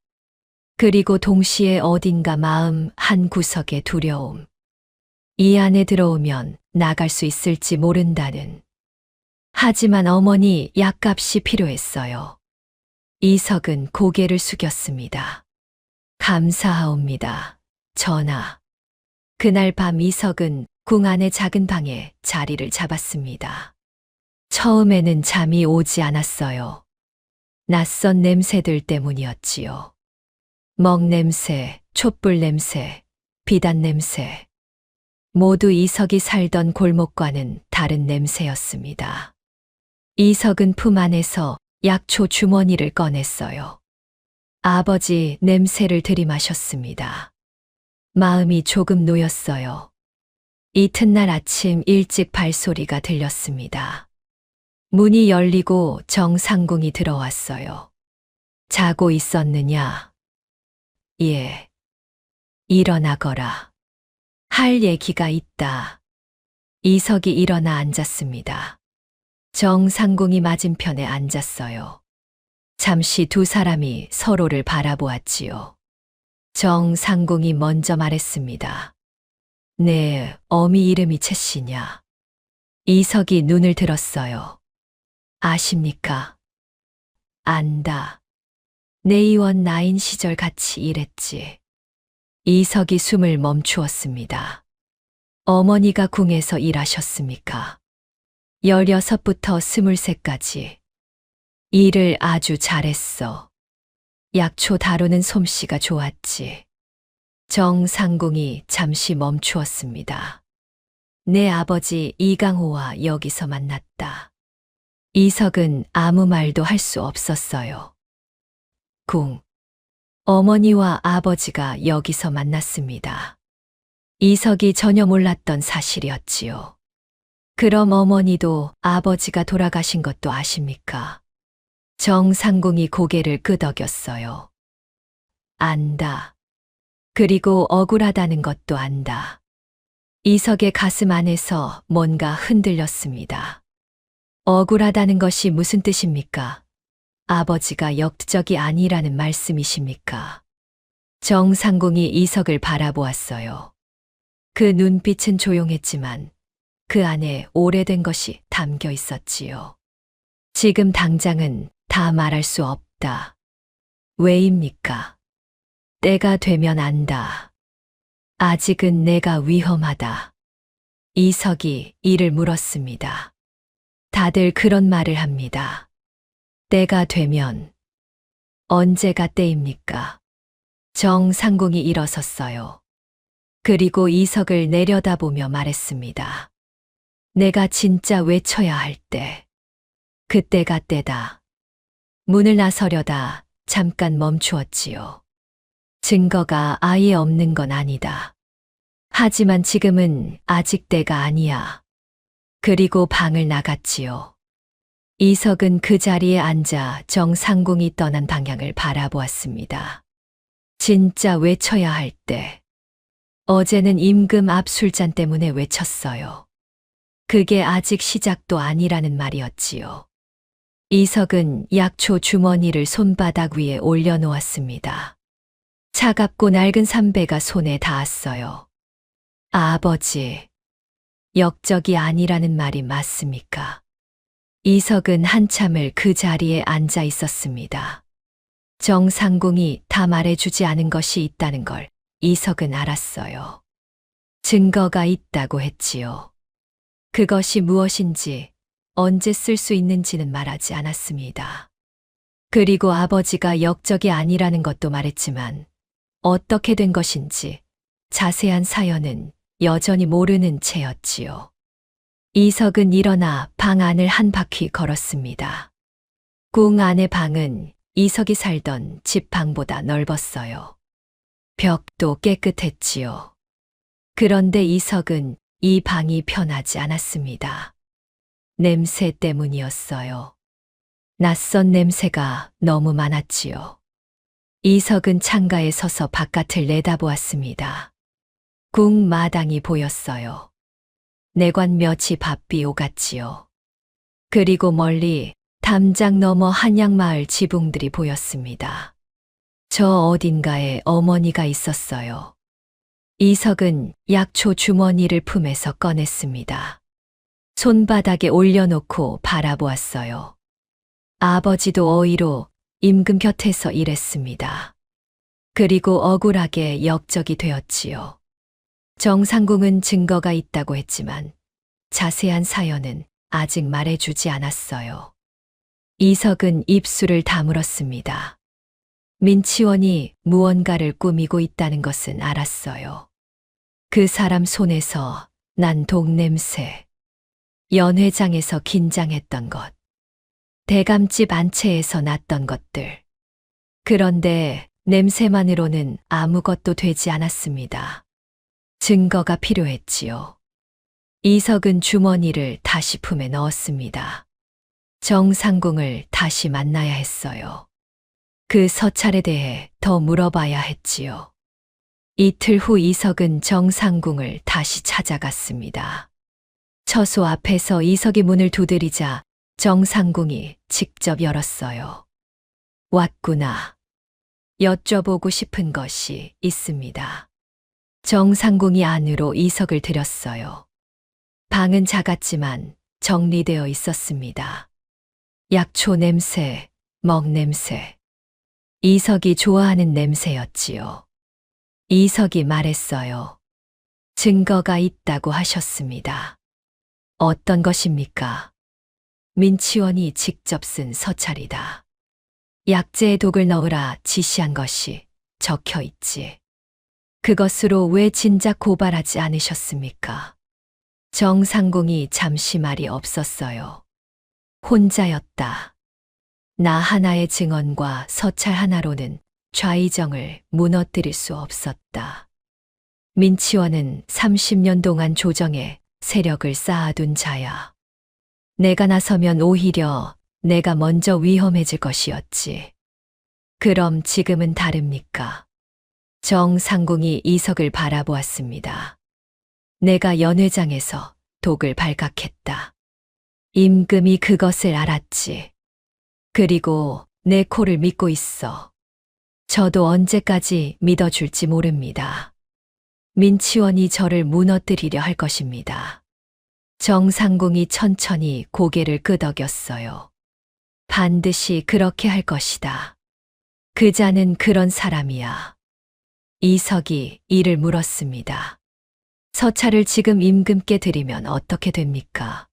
그리고 동시에 어딘가 마음 한 구석에 두려움. 이 안에 들어오면 나갈 수 있을지 모른다는. 하지만 어머니 약값이 필요했어요. 이석은 고개를 숙였습니다. 감사하옵니다, 전하. 그날 밤 이석은 궁 안의 작은 방에 자리를 잡았습니다. 처음에는 잠이 오지 않았어요. 낯선 냄새들 때문이었지요. 먹 냄새, 촛불 냄새, 비단 냄새. 모두 이석이 살던 골목과는 다른 냄새였습니다. 이석은 품 안에서 약초 주머니를 꺼냈어요. 아버지 냄새를 들이마셨습니다. 마음이 조금 놓였어요. 이튿날 아침 일찍 발소리가 들렸습니다. 문이 열리고 정상궁이 들어왔어요. 자고 있었느냐? 예. 일어나거라. 할 얘기가 있다. 이석이 일어나 앉았습니다. 정상궁이 맞은편에 앉았어요. 잠시 두 사람이 서로를 바라보았지요. 정상궁이 먼저 말했습니다. 네, 어미 이름이 최 씨냐? 이석이 눈을 들었어요. 아십니까? 안다. 내의원 나인 시절 같이 일했지. 이석이 숨을 멈추었습니다. 어머니가 궁에서 일하셨습니까? 16부터 23까지. 일을 아주 잘했어. 약초 다루는 솜씨가 좋았지. 정상궁이 잠시 멈추었습니다. 내 아버지 이강호와 여기서 만났다. 이석은 아무 말도 할 수 없었어요. 궁. 어머니와 아버지가 여기서 만났습니다. 이석이 전혀 몰랐던 사실이었지요. 그럼 어머니도 아버지가 돌아가신 것도 아십니까? 정상궁이 고개를 끄덕였어요. 안다. 그리고 억울하다는 것도 안다. 이석의 가슴 안에서 뭔가 흔들렸습니다. 억울하다는 것이 무슨 뜻입니까? 아버지가 역적이 아니라는 말씀이십니까? 정상궁이 이석을 바라보았어요. 그 눈빛은 조용했지만 그 안에 오래된 것이 담겨 있었지요. 지금 당장은 다 말할 수 없다. 왜입니까? 때가 되면 안다. 아직은 내가 위험하다. 이석이 이를 물었습니다. 다들 그런 말을 합니다. 때가 되면. 언제가 때입니까? 정상궁이 일어섰어요. 그리고 이석을 내려다보며 말했습니다. 내가 진짜 외쳐야 할 때. 그때가 때다. 문을 나서려다 잠깐 멈추었지요. 증거가 아예 없는 건 아니다. 하지만 지금은 아직 때가 아니야. 그리고 방을 나갔지요. 이석은 그 자리에 앉아 정상궁이 떠난 방향을 바라보았습니다. 진짜 외쳐야 할 때. 어제는 임금 앞 술잔 때문에 외쳤어요. 그게 아직 시작도 아니라는 말이었지요. 이석은 약초 주머니를 손바닥 위에 올려놓았습니다. 차갑고 낡은 삼배가 손에 닿았어요. 아버지, 역적이 아니라는 말이 맞습니까? 이석은 한참을 그 자리에 앉아 있었습니다. 정상궁이 다 말해주지 않은 것이 있다는 걸 이석은 알았어요. 증거가 있다고 했지요. 그것이 무엇인지 언제 쓸 수 있는지는 말하지 않았습니다. 그리고 아버지가 역적이 아니라는 것도 말했지만 어떻게 된 것인지 자세한 사연은 여전히 모르는 채였지요. 이석은 일어나 방 안을 한 바퀴 걸었습니다. 궁 안의 방은 이석이 살던 집 방보다 넓었어요. 벽도 깨끗했지요. 그런데 이석은 이 방이 편하지 않았습니다. 냄새 때문이었어요. 낯선 냄새가 너무 많았지요. 이석은 창가에 서서 바깥을 내다보았습니다. 궁 마당이 보였어요. 내관 몇이 바삐 오갔지요. 그리고 멀리 담장 너머 한양마을 지붕들이 보였습니다. 저 어딘가에 어머니가 있었어요. 이석은 약초 주머니를 품에서 꺼냈습니다. 손바닥에 올려놓고 바라보았어요. 아버지도 어이로 임금 곁에서 일했습니다. 그리고 억울하게 역적이 되었지요. 정상궁은 증거가 있다고 했지만 자세한 사연은 아직 말해주지 않았어요. 이석은 입술을 다물었습니다. 민치원이 무언가를 꾸미고 있다는 것은 알았어요. 그 사람 손에서 난 독냄새, 연회장에서 긴장했던 것, 대감집 안채에서 났던 것들. 그런데 냄새만으로는 아무것도 되지 않았습니다. 증거가 필요했지요. 이석은 주머니를 다시 품에 넣었습니다. 정상궁을 다시 만나야 했어요. 그 서찰에 대해 더 물어봐야 했지요. 이틀 후 이석은 정상궁을 다시 찾아갔습니다. 처소 앞에서 이석이 문을 두드리자 정상궁이 직접 열었어요. 왔구나. 여쭤보고 싶은 것이 있습니다. 정상궁이 안으로 이석을 들였어요. 방은 작았지만 정리되어 있었습니다. 약초 냄새, 먹 냄새. 이석이 좋아하는 냄새였지요. 이석이 말했어요. 증거가 있다고 하셨습니다. 어떤 것입니까? 민치원이 직접 쓴 서찰이다. 약재에 독을 넣으라 지시한 것이 적혀 있지. 그것으로 왜 진작 고발하지 않으셨습니까? 정상궁이 잠시 말이 없었어요. 혼자였다. 나 하나의 증언과 서찰 하나로는 좌의정을 무너뜨릴 수 없었다. 민치원은 30년 동안 조정에 세력을 쌓아둔 자야. 내가 나서면 오히려 내가 먼저 위험해질 것이었지. 그럼 지금은 다릅니까? 정상궁이 이석을 바라보았습니다. 내가 연회장에서 독을 발각했다. 임금이 그것을 알았지. 그리고 내 코를 믿고 있어. 저도 언제까지 믿어줄지 모릅니다. 민치원이 저를 무너뜨리려 할 것입니다. 정상궁이 천천히 고개를 끄덕였어요. 반드시 그렇게 할 것이다. 그자는 그런 사람이야. 이석이 이를 물었습니다. 서찰을 지금 임금께 드리면 어떻게 됩니까?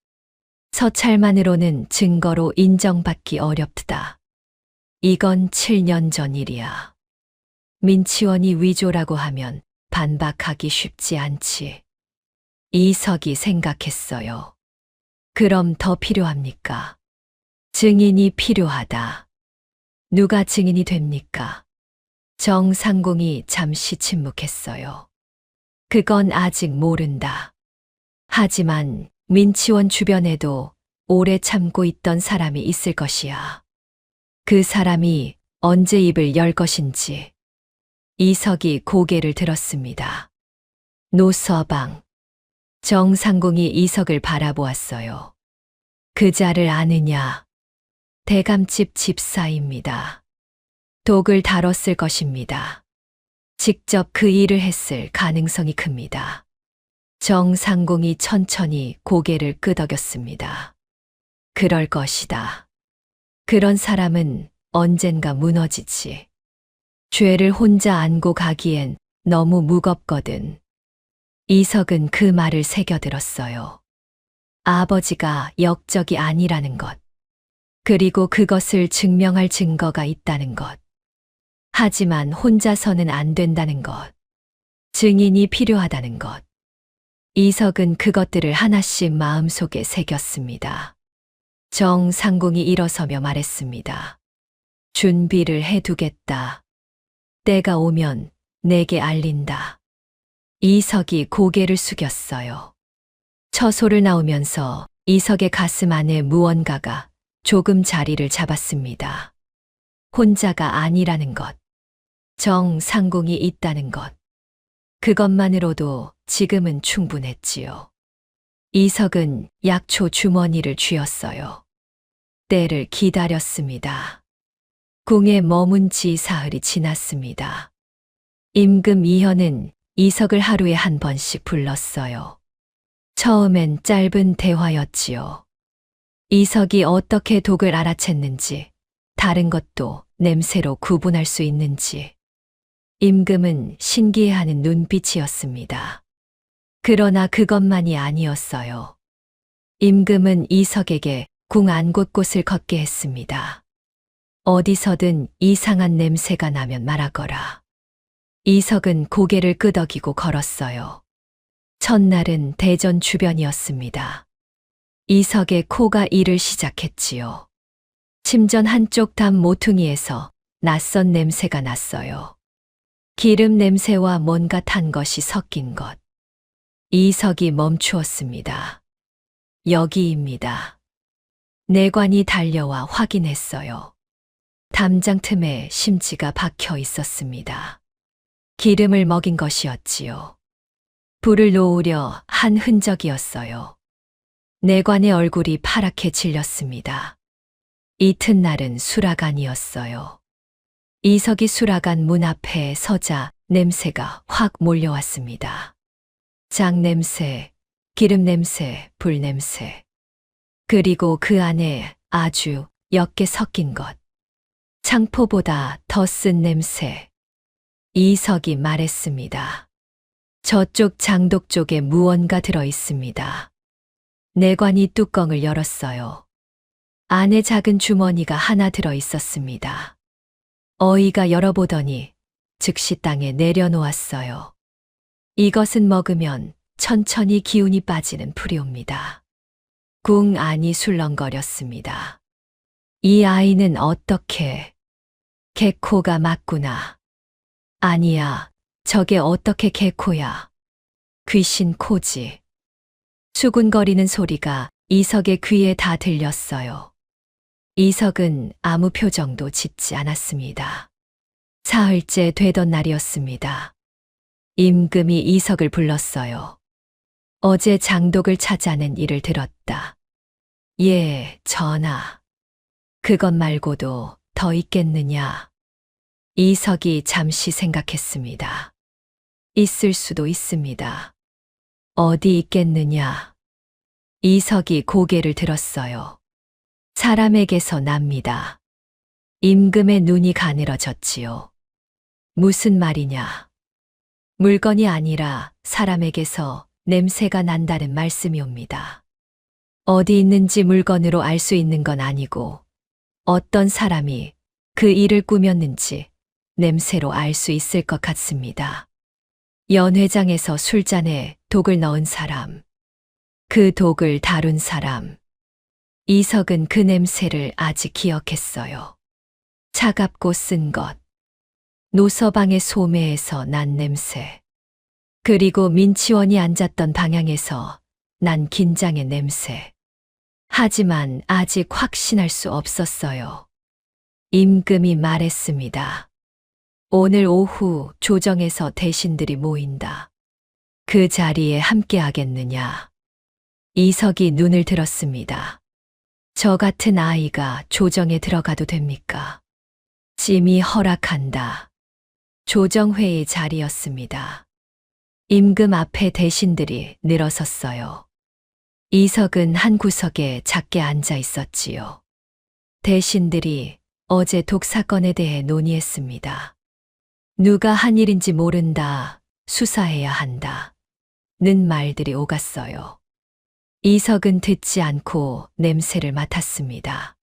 서찰만으로는 증거로 인정받기 어렵다. 이건 7년 전 일이야. 민치원이 위조라고 하면 반박하기 쉽지 않지. 이석이 생각했어요. 그럼 더 필요합니까? 증인이 필요하다. 누가 증인이 됩니까? 정상궁이 잠시 침묵했어요. 그건 아직 모른다. 하지만 민치원 주변에도 오래 참고 있던 사람이 있을 것이야. 그 사람이 언제 입을 열 것인지. 이석이 고개를 들었습니다. 노서방. 정상궁이 이석을 바라보았어요. 그자를 아느냐? 대감집 집사입니다. 독을 다뤘을 것입니다. 직접 그 일을 했을 가능성이 큽니다. 정상궁이 천천히 고개를 끄덕였습니다. 그럴 것이다. 그런 사람은 언젠가 무너지지. 죄를 혼자 안고 가기엔 너무 무겁거든. 이석은 그 말을 새겨들었어요. 아버지가 역적이 아니라는 것. 그리고 그것을 증명할 증거가 있다는 것. 하지만 혼자서는 안 된다는 것. 증인이 필요하다는 것. 이석은 그것들을 하나씩 마음속에 새겼습니다. 정상궁이 일어서며 말했습니다. 준비를 해두겠다. 때가 오면 내게 알린다. 이석이 고개를 숙였어요. 처소를 나오면서 이석의 가슴 안에 무언가가 조금 자리를 잡았습니다. 혼자가 아니라는 것. 정상궁이 있다는 것. 그것만으로도 지금은 충분했지요. 이석은 약초 주머니를 쥐었어요. 때를 기다렸습니다. 궁에 머문 지 사흘이 지났습니다. 임금 이현은 이석을 하루에 한 번씩 불렀어요. 처음엔 짧은 대화였지요. 이석이 어떻게 독을 알아챘는지, 다른 것도 냄새로 구분할 수 있는지. 임금은 신기해하는 눈빛이었습니다. 그러나 그것만이 아니었어요. 임금은 이석에게 궁 안 곳곳을 걷게 했습니다. 어디서든 이상한 냄새가 나면 말하거라. 이석은 고개를 끄덕이고 걸었어요. 첫날은 대전 주변이었습니다. 이석의 코가 일을 시작했지요. 침전 한쪽 담 모퉁이에서 낯선 냄새가 났어요. 기름 냄새와 뭔가 탄 것이 섞인 것. 이석이 멈추었습니다. 여기입니다. 내관이 달려와 확인했어요. 담장 틈에 심지가 박혀 있었습니다. 기름을 먹인 것이었지요. 불을 놓으려 한 흔적이었어요. 내관의 얼굴이 파랗게 질렸습니다. 이튿날은 수라간이었어요. 이석이 수라간 문 앞에 서자 냄새가 확 몰려왔습니다. 장 냄새, 기름 냄새, 불 냄새. 그리고 그 안에 아주 옅게 섞인 것. 창포보다 더 쓴 냄새. 이석이 말했습니다. 저쪽 장독 쪽에 무언가 들어 있습니다. 내관이 뚜껑을 열었어요. 안에 작은 주머니가 하나 들어 있었습니다. 어이가 열어보더니 즉시 땅에 내려놓았어요. 이것은 먹으면 천천히 기운이 빠지는 풀이옵니다. 궁 안이 술렁거렸습니다. 이 아이는 어떻게? 개코가 맞구나. 아니야, 저게 어떻게 개코야? 귀신 코지. 수군거리는 소리가 이석의 귀에 다 들렸어요. 이석은 아무 표정도 짓지 않았습니다. 사흘째 되던 날이었습니다. 임금이 이석을 불렀어요. 어제 장독을 찾아낸 일을 들었다. 예, 전하. 그것 말고도 더 있겠느냐? 이석이 잠시 생각했습니다. 있을 수도 있습니다. 어디 있겠느냐? 이석이 고개를 들었어요. 사람에게서 납니다. 임금의 눈이 가늘어졌지요. 무슨 말이냐? 물건이 아니라 사람에게서 냄새가 난다는 말씀이옵니다. 어디 있는지 물건으로 알 수 있는 건 아니고 어떤 사람이 그 일을 꾸몄는지 냄새로 알 수 있을 것 같습니다. 연회장에서 술잔에 독을 넣은 사람, 그 독을 다룬 사람. 이석은 그 냄새를 아직 기억했어요. 차갑고 쓴 것, 노서방의 소매에서 난 냄새, 그리고 민치원이 앉았던 방향에서 난 긴장의 냄새. 하지만 아직 확신할 수 없었어요. 임금이 말했습니다. 오늘 오후 조정에서 대신들이 모인다. 그 자리에 함께 하겠느냐? 이석이 눈을 들었습니다. 저 같은 아이가 조정에 들어가도 됩니까? 찜이 허락한다. 조정회의 자리였습니다. 임금 앞에 대신들이 늘어섰어요. 이석은 한 구석에 작게 앉아 있었지요. 대신들이 어제 독사건에 대해 논의했습니다. 누가 한 일인지 모른다, 수사해야 한다. 는 말들이 오갔어요. 이석은 듣지 않고 냄새를 맡았습니다.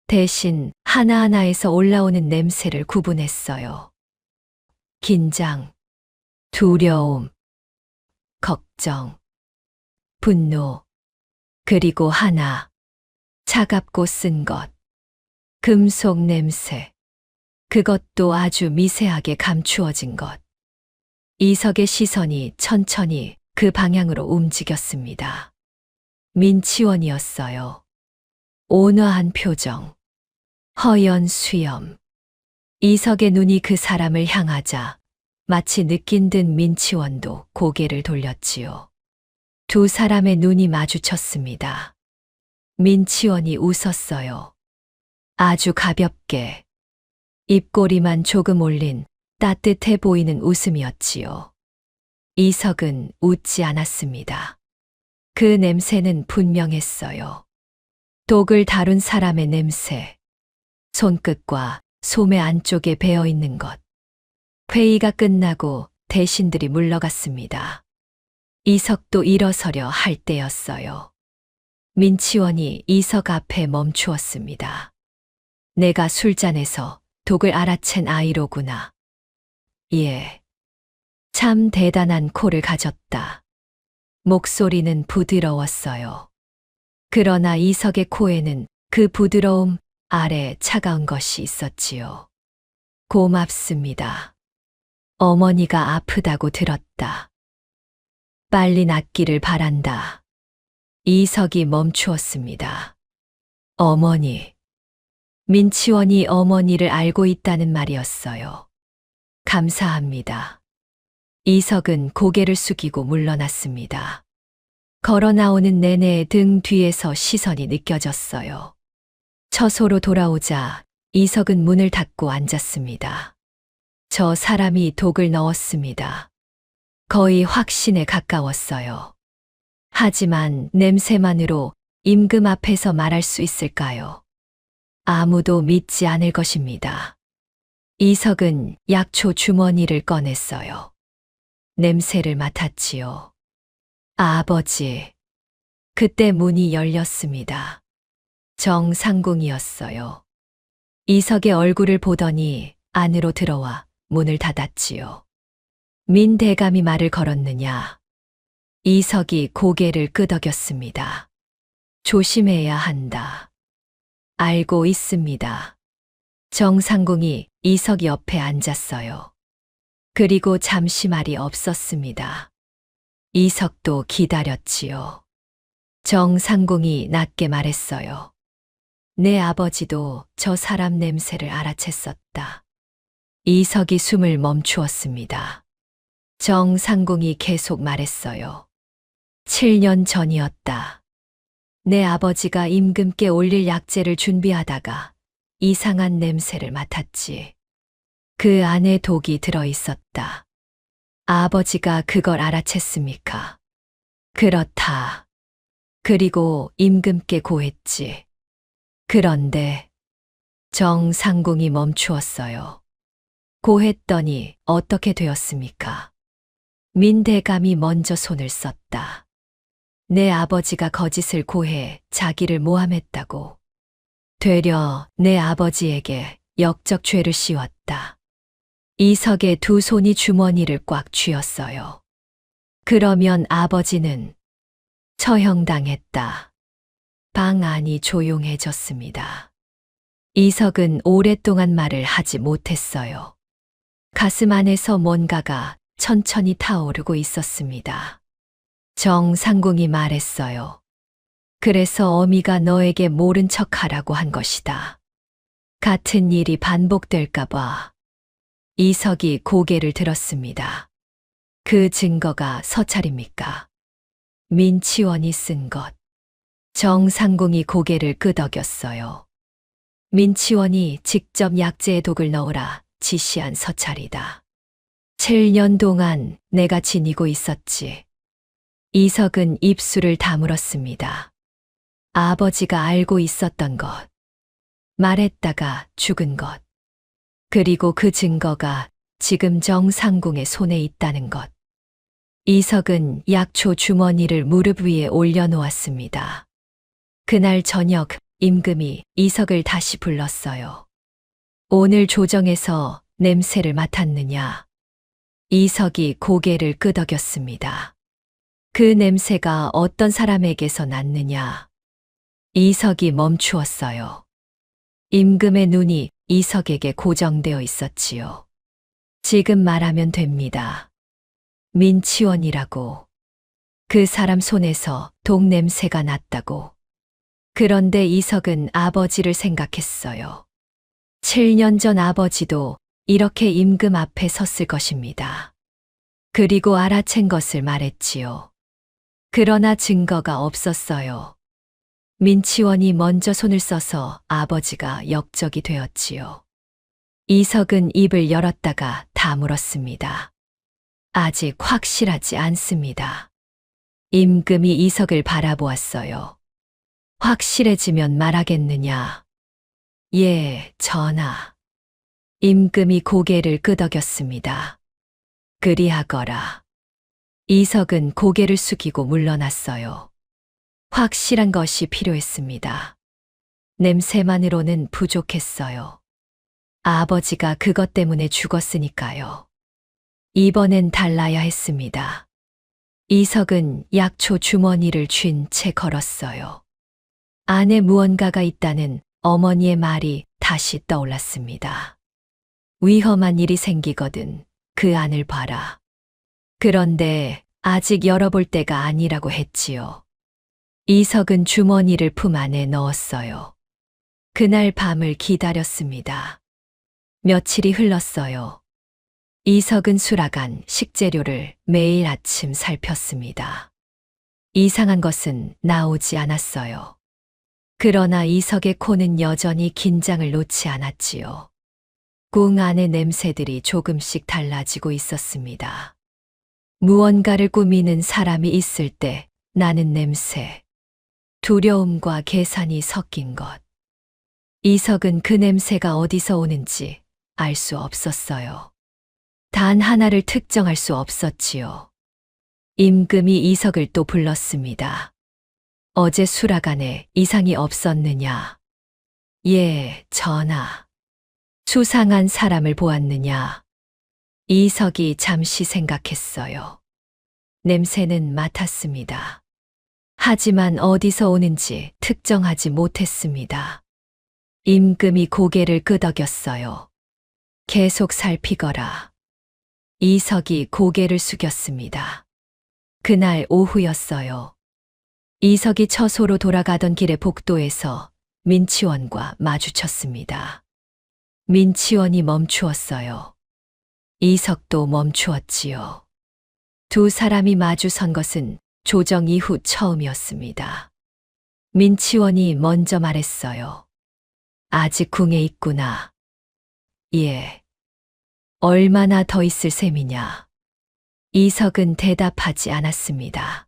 대신 하나하나에서 올라오는 냄새를 구분했어요. 긴장, 두려움, 걱정, 분노, 그리고 하나, 차갑고 쓴 것, 금속 냄새. 그것도 아주 미세하게 감추어진 것. 이석의 시선이 천천히 그 방향으로 움직였습니다. 민치원이었어요. 온화한 표정, 허연 수염. 이석의 눈이 그 사람을 향하자 마치 느낀 듯 민치원도 고개를 돌렸지요. 두 사람의 눈이 마주쳤습니다. 민치원이 웃었어요. 아주 가볍게. 입꼬리만 조금 올린 따뜻해 보이는 웃음이었지요. 이석은 웃지 않았습니다. 그 냄새는 분명했어요. 독을 다룬 사람의 냄새. 손끝과 소매 안쪽에 배어 있는 것. 회의가 끝나고 대신들이 물러갔습니다. 이석도 일어서려 할 때였어요. 민치원이 이석 앞에 멈추었습니다. 내가 술잔에서 독을 알아챈 아이로구나. 예. 참 대단한 코를 가졌다. 목소리는 부드러웠어요. 그러나 이석의 코에는 그 부드러움 아래 차가운 것이 있었지요. 고맙습니다. 어머니가 아프다고 들었다. 빨리 낫기를 바란다. 이석이 멈추었습니다. 어머니. 민치원이 어머니를 알고 있다는 말이었어요. 감사합니다. 이석은 고개를 숙이고 물러났습니다. 걸어 나오는 내내 등 뒤에서 시선이 느껴졌어요. 처소로 돌아오자 이석은 문을 닫고 앉았습니다. 저 사람이 독을 넣었습니다. 거의 확신에 가까웠어요. 하지만 냄새만으로 임금 앞에서 말할 수 있을까요? 아무도 믿지 않을 것입니다. 이석은 약초 주머니를 꺼냈어요. 냄새를 맡았지요. 아버지. 그때 문이 열렸습니다. 정상궁이었어요. 이석의 얼굴을 보더니 안으로 들어와 문을 닫았지요. 민 대감이 말을 걸었느냐? 이석이 고개를 끄덕였습니다. 조심해야 한다. 알고 있습니다. 정상궁이 이석 옆에 앉았어요. 그리고 잠시 말이 없었습니다. 이석도 기다렸지요. 정상궁이 낮게 말했어요. 내 아버지도 저 사람 냄새를 알아챘었다. 이석이 숨을 멈추었습니다. 정상궁이 계속 말했어요. 7년 전이었다. 내 아버지가 임금께 올릴 약재를 준비하다가 이상한 냄새를 맡았지. 그 안에 독이 들어있었다. 아버지가 그걸 알아챘습니까? 그렇다. 그리고 임금께 고했지. 그런데 정상궁이 멈추었어요. 고했더니 어떻게 되었습니까? 민대감이 먼저 손을 썼다. 내 아버지가 거짓을 고해 자기를 모함했다고. 되려 내 아버지에게 역적죄를 씌웠다. 이석의 두 손이 주머니를 꽉 쥐었어요. 그러면 아버지는 처형당했다. 방 안이 조용해졌습니다. 이석은 오랫동안 말을 하지 못했어요. 가슴 안에서 뭔가가 천천히 타오르고 있었습니다. 정상궁이 말했어요. 그래서 어미가 너에게 모른 척하라고 한 것이다. 같은 일이 반복될까봐. 이석이 고개를 들었습니다. 그 증거가 서찰입니까? 민치원이 쓴 것. 정상궁이 고개를 끄덕였어요. 민치원이 직접 약재에 독을 넣으라 지시한 서찰이다. 7년 동안 내가 지니고 있었지. 이석은 입술을 다물었습니다. 아버지가 알고 있었던 것. 말했다가 죽은 것. 그리고 그 증거가 지금 정상궁의 손에 있다는 것. 이석은 약초 주머니를 무릎 위에 올려놓았습니다. 그날 저녁 임금이 이석을 다시 불렀어요. 오늘 조정에서 냄새를 맡았느냐? 이석이 고개를 끄덕였습니다. 그 냄새가 어떤 사람에게서 났느냐? 이석이 멈추었어요. 임금의 눈이 이석에게 고정되어 있었지요. 지금 말하면 됩니다. 민치원이라고. 그 사람 손에서 독 냄새가 났다고. 그런데 이석은 아버지를 생각했어요. 7년 전 아버지도 이렇게 임금 앞에 섰을 것입니다. 그리고 알아챈 것을 말했지요. 그러나 증거가 없었어요. 민치원이 먼저 손을 써서 아버지가 역적이 되었지요. 이석은 입을 열었다가 다물었습니다. 아직 확실하지 않습니다. 임금이 이석을 바라보았어요. 확실해지면 말하겠느냐? 예, 전하. 임금이 고개를 끄덕였습니다. 그리하거라. 이석은 고개를 숙이고 물러났어요. 확실한 것이 필요했습니다. 냄새만으로는 부족했어요. 아버지가 그것 때문에 죽었으니까요. 이번엔 달라야 했습니다. 이석은 약초 주머니를 쥔 채 걸었어요. 안에 무언가가 있다는 어머니의 말이 다시 떠올랐습니다. 위험한 일이 생기거든 그 안을 봐라. 그런데 아직 열어볼 때가 아니라고 했지요. 이석은 주머니를 품 안에 넣었어요. 그날 밤을 기다렸습니다. 며칠이 흘렀어요. 이석은 수라간 식재료를 매일 아침 살폈습니다. 이상한 것은 나오지 않았어요. 그러나 이석의 코는 여전히 긴장을 놓지 않았지요. 궁 안의 냄새들이 조금씩 달라지고 있었습니다. 무언가를 꾸미는 사람이 있을 때 나는 냄새, 두려움과 계산이 섞인 것. 이석은 그 냄새가 어디서 오는지 알 수 없었어요. 단 하나를 특정할 수 없었지요. 임금이 이석을 또 불렀습니다. 어제 수라간에 이상이 없었느냐? 예, 전하. 수상한 사람을 보았느냐? 이석이 잠시 생각했어요. 냄새는 맡았습니다. 하지만 어디서 오는지 특정하지 못했습니다. 임금이 고개를 끄덕였어요. 계속 살피거라. 이석이 고개를 숙였습니다. 그날 오후였어요. 이석이 처소로 돌아가던 길의 복도에서 민치원과 마주쳤습니다. 민치원이 멈추었어요. 이석도 멈추었지요. 두 사람이 마주선 것은 조정 이후 처음이었습니다. 민치원이 먼저 말했어요. 아직 궁에 있구나. 예. 얼마나 더 있을 셈이냐? 이석은 대답하지 않았습니다.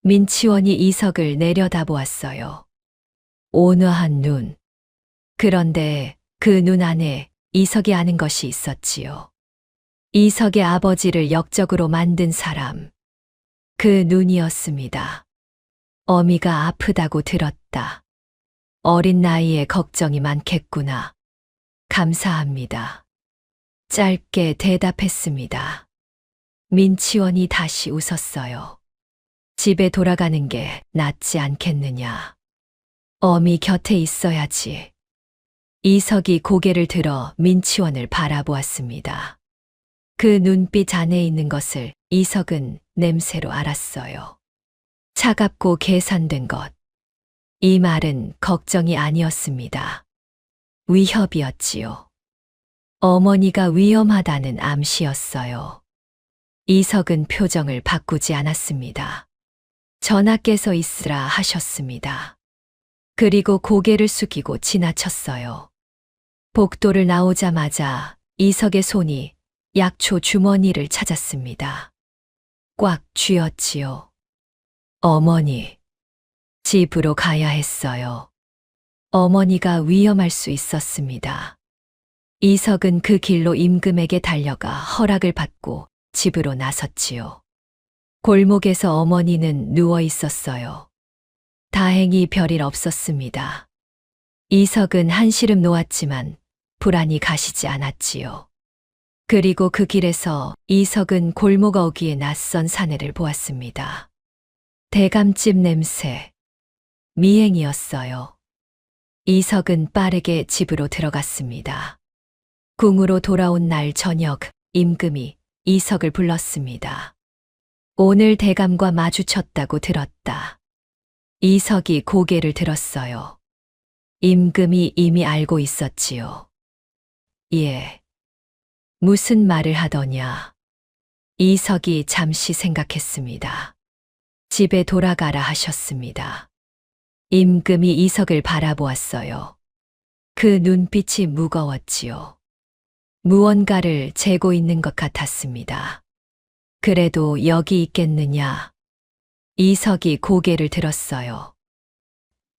민치원이 이석을 내려다보았어요. 온화한 눈. 그런데 그 눈 안에 이석이 아는 것이 있었지요. 이석의 아버지를 역적으로 만든 사람. 그 눈이었습니다. 어미가 아프다고 들었다. 어린 나이에 걱정이 많겠구나. 감사합니다. 짧게 대답했습니다. 민치원이 다시 웃었어요. 집에 돌아가는 게 낫지 않겠느냐. 어미 곁에 있어야지. 이석이 고개를 들어 민치원을 바라보았습니다. 그 눈빛 안에 있는 것을 이석은 냄새로 알았어요. 차갑고 계산된 것. 이 말은 걱정이 아니었습니다. 위협이었지요. 어머니가 위험하다는 암시였어요. 이석은 표정을 바꾸지 않았습니다. 전하께서 있으라 하셨습니다. 그리고 고개를 숙이고 지나쳤어요. 복도를 나오자마자 이석의 손이 약초 주머니를 찾았습니다. 꽉 쥐었지요. 어머니, 집으로 가야 했어요. 어머니가 위험할 수 있었습니다. 이석은 그 길로 임금에게 달려가 허락을 받고 집으로 나섰지요. 골목에서 어머니는 누워 있었어요. 다행히 별일 없었습니다. 이석은 한시름 놓았지만 불안이 가시지 않았지요. 그리고 그 길에서 이석은 골목 어귀의 낯선 사내를 보았습니다. 대감집 냄새, 미행이었어요. 이석은 빠르게 집으로 들어갔습니다. 궁으로 돌아온 날 저녁, 임금이 이석을 불렀습니다. 오늘 대감과 마주쳤다고 들었다. 이석이 고개를 들었어요. 임금이 이미 알고 있었지요. 예. 무슨 말을 하더냐? 이석이 잠시 생각했습니다. 집에 돌아가라 하셨습니다. 임금이 이석을 바라보았어요. 그 눈빛이 무거웠지요. 무언가를 재고 있는 것 같았습니다. 그래도 여기 있겠느냐? 이석이 고개를 들었어요.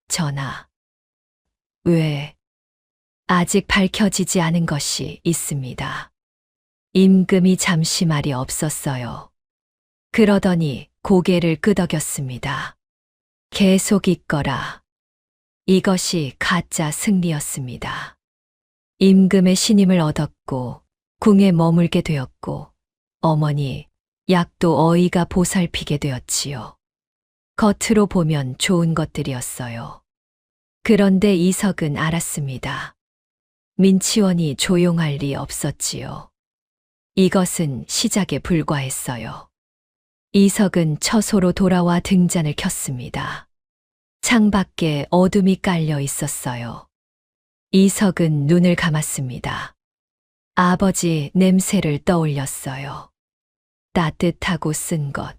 전하. 왜? 아직 밝혀지지 않은 것이 있습니다. 임금이 잠시 말이 없었어요. 그러더니 고개를 끄덕였습니다. 계속 있거라. 이것이 가짜 승리였습니다. 임금의 신임을 얻었고 궁에 머물게 되었고 어머니, 약도 어이가 보살피게 되었지요. 겉으로 보면 좋은 것들이었어요. 그런데 이석은 알았습니다. 민치원이 조용할 리 없었지요. 이것은 시작에 불과했어요. 이석은 처소로 돌아와 등잔을 켰습니다. 창밖에 어둠이 깔려 있었어요. 이석은 눈을 감았습니다. 아버지 냄새를 떠올렸어요. 따뜻하고 쓴 것.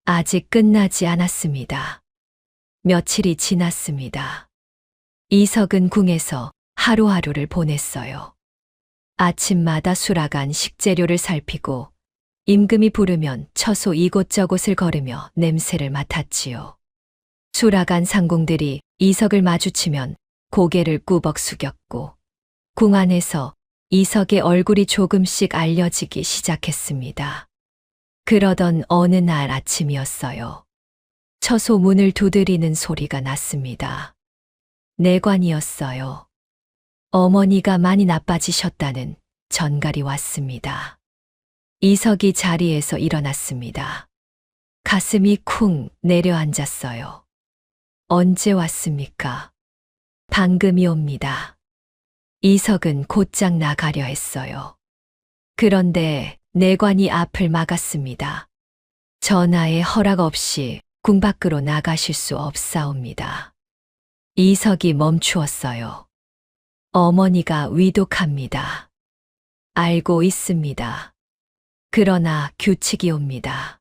아직 끝나지 않았습니다. 며칠이 지났습니다. 이석은 궁에서 하루하루를 보냈어요. 아침마다 수라간 식재료를 살피고 임금이 부르면 처소 이곳저곳을 걸으며 냄새를 맡았지요. 수라간 상궁들이 이석을 마주치면 고개를 꾸벅 숙였고 궁 안에서 이석의 얼굴이 조금씩 알려지기 시작했습니다. 그러던 어느 날 아침이었어요. 처소 문을 두드리는 소리가 났습니다. 내관이었어요. 어머니가 많이 나빠지셨다는 전갈이 왔습니다. 이석이 자리에서 일어났습니다. 가슴이 쿵 내려앉았어요. 언제 왔습니까? 방금이 옵니다. 이석은 곧장 나가려 했어요. 그런데 내관이 앞을 막았습니다. 전하의 허락 없이 궁 밖으로 나가실 수 없사옵니다. 이석이 멈추었어요. 어머니가 위독합니다. 알고 있습니다. 그러나 규칙이 옵니다.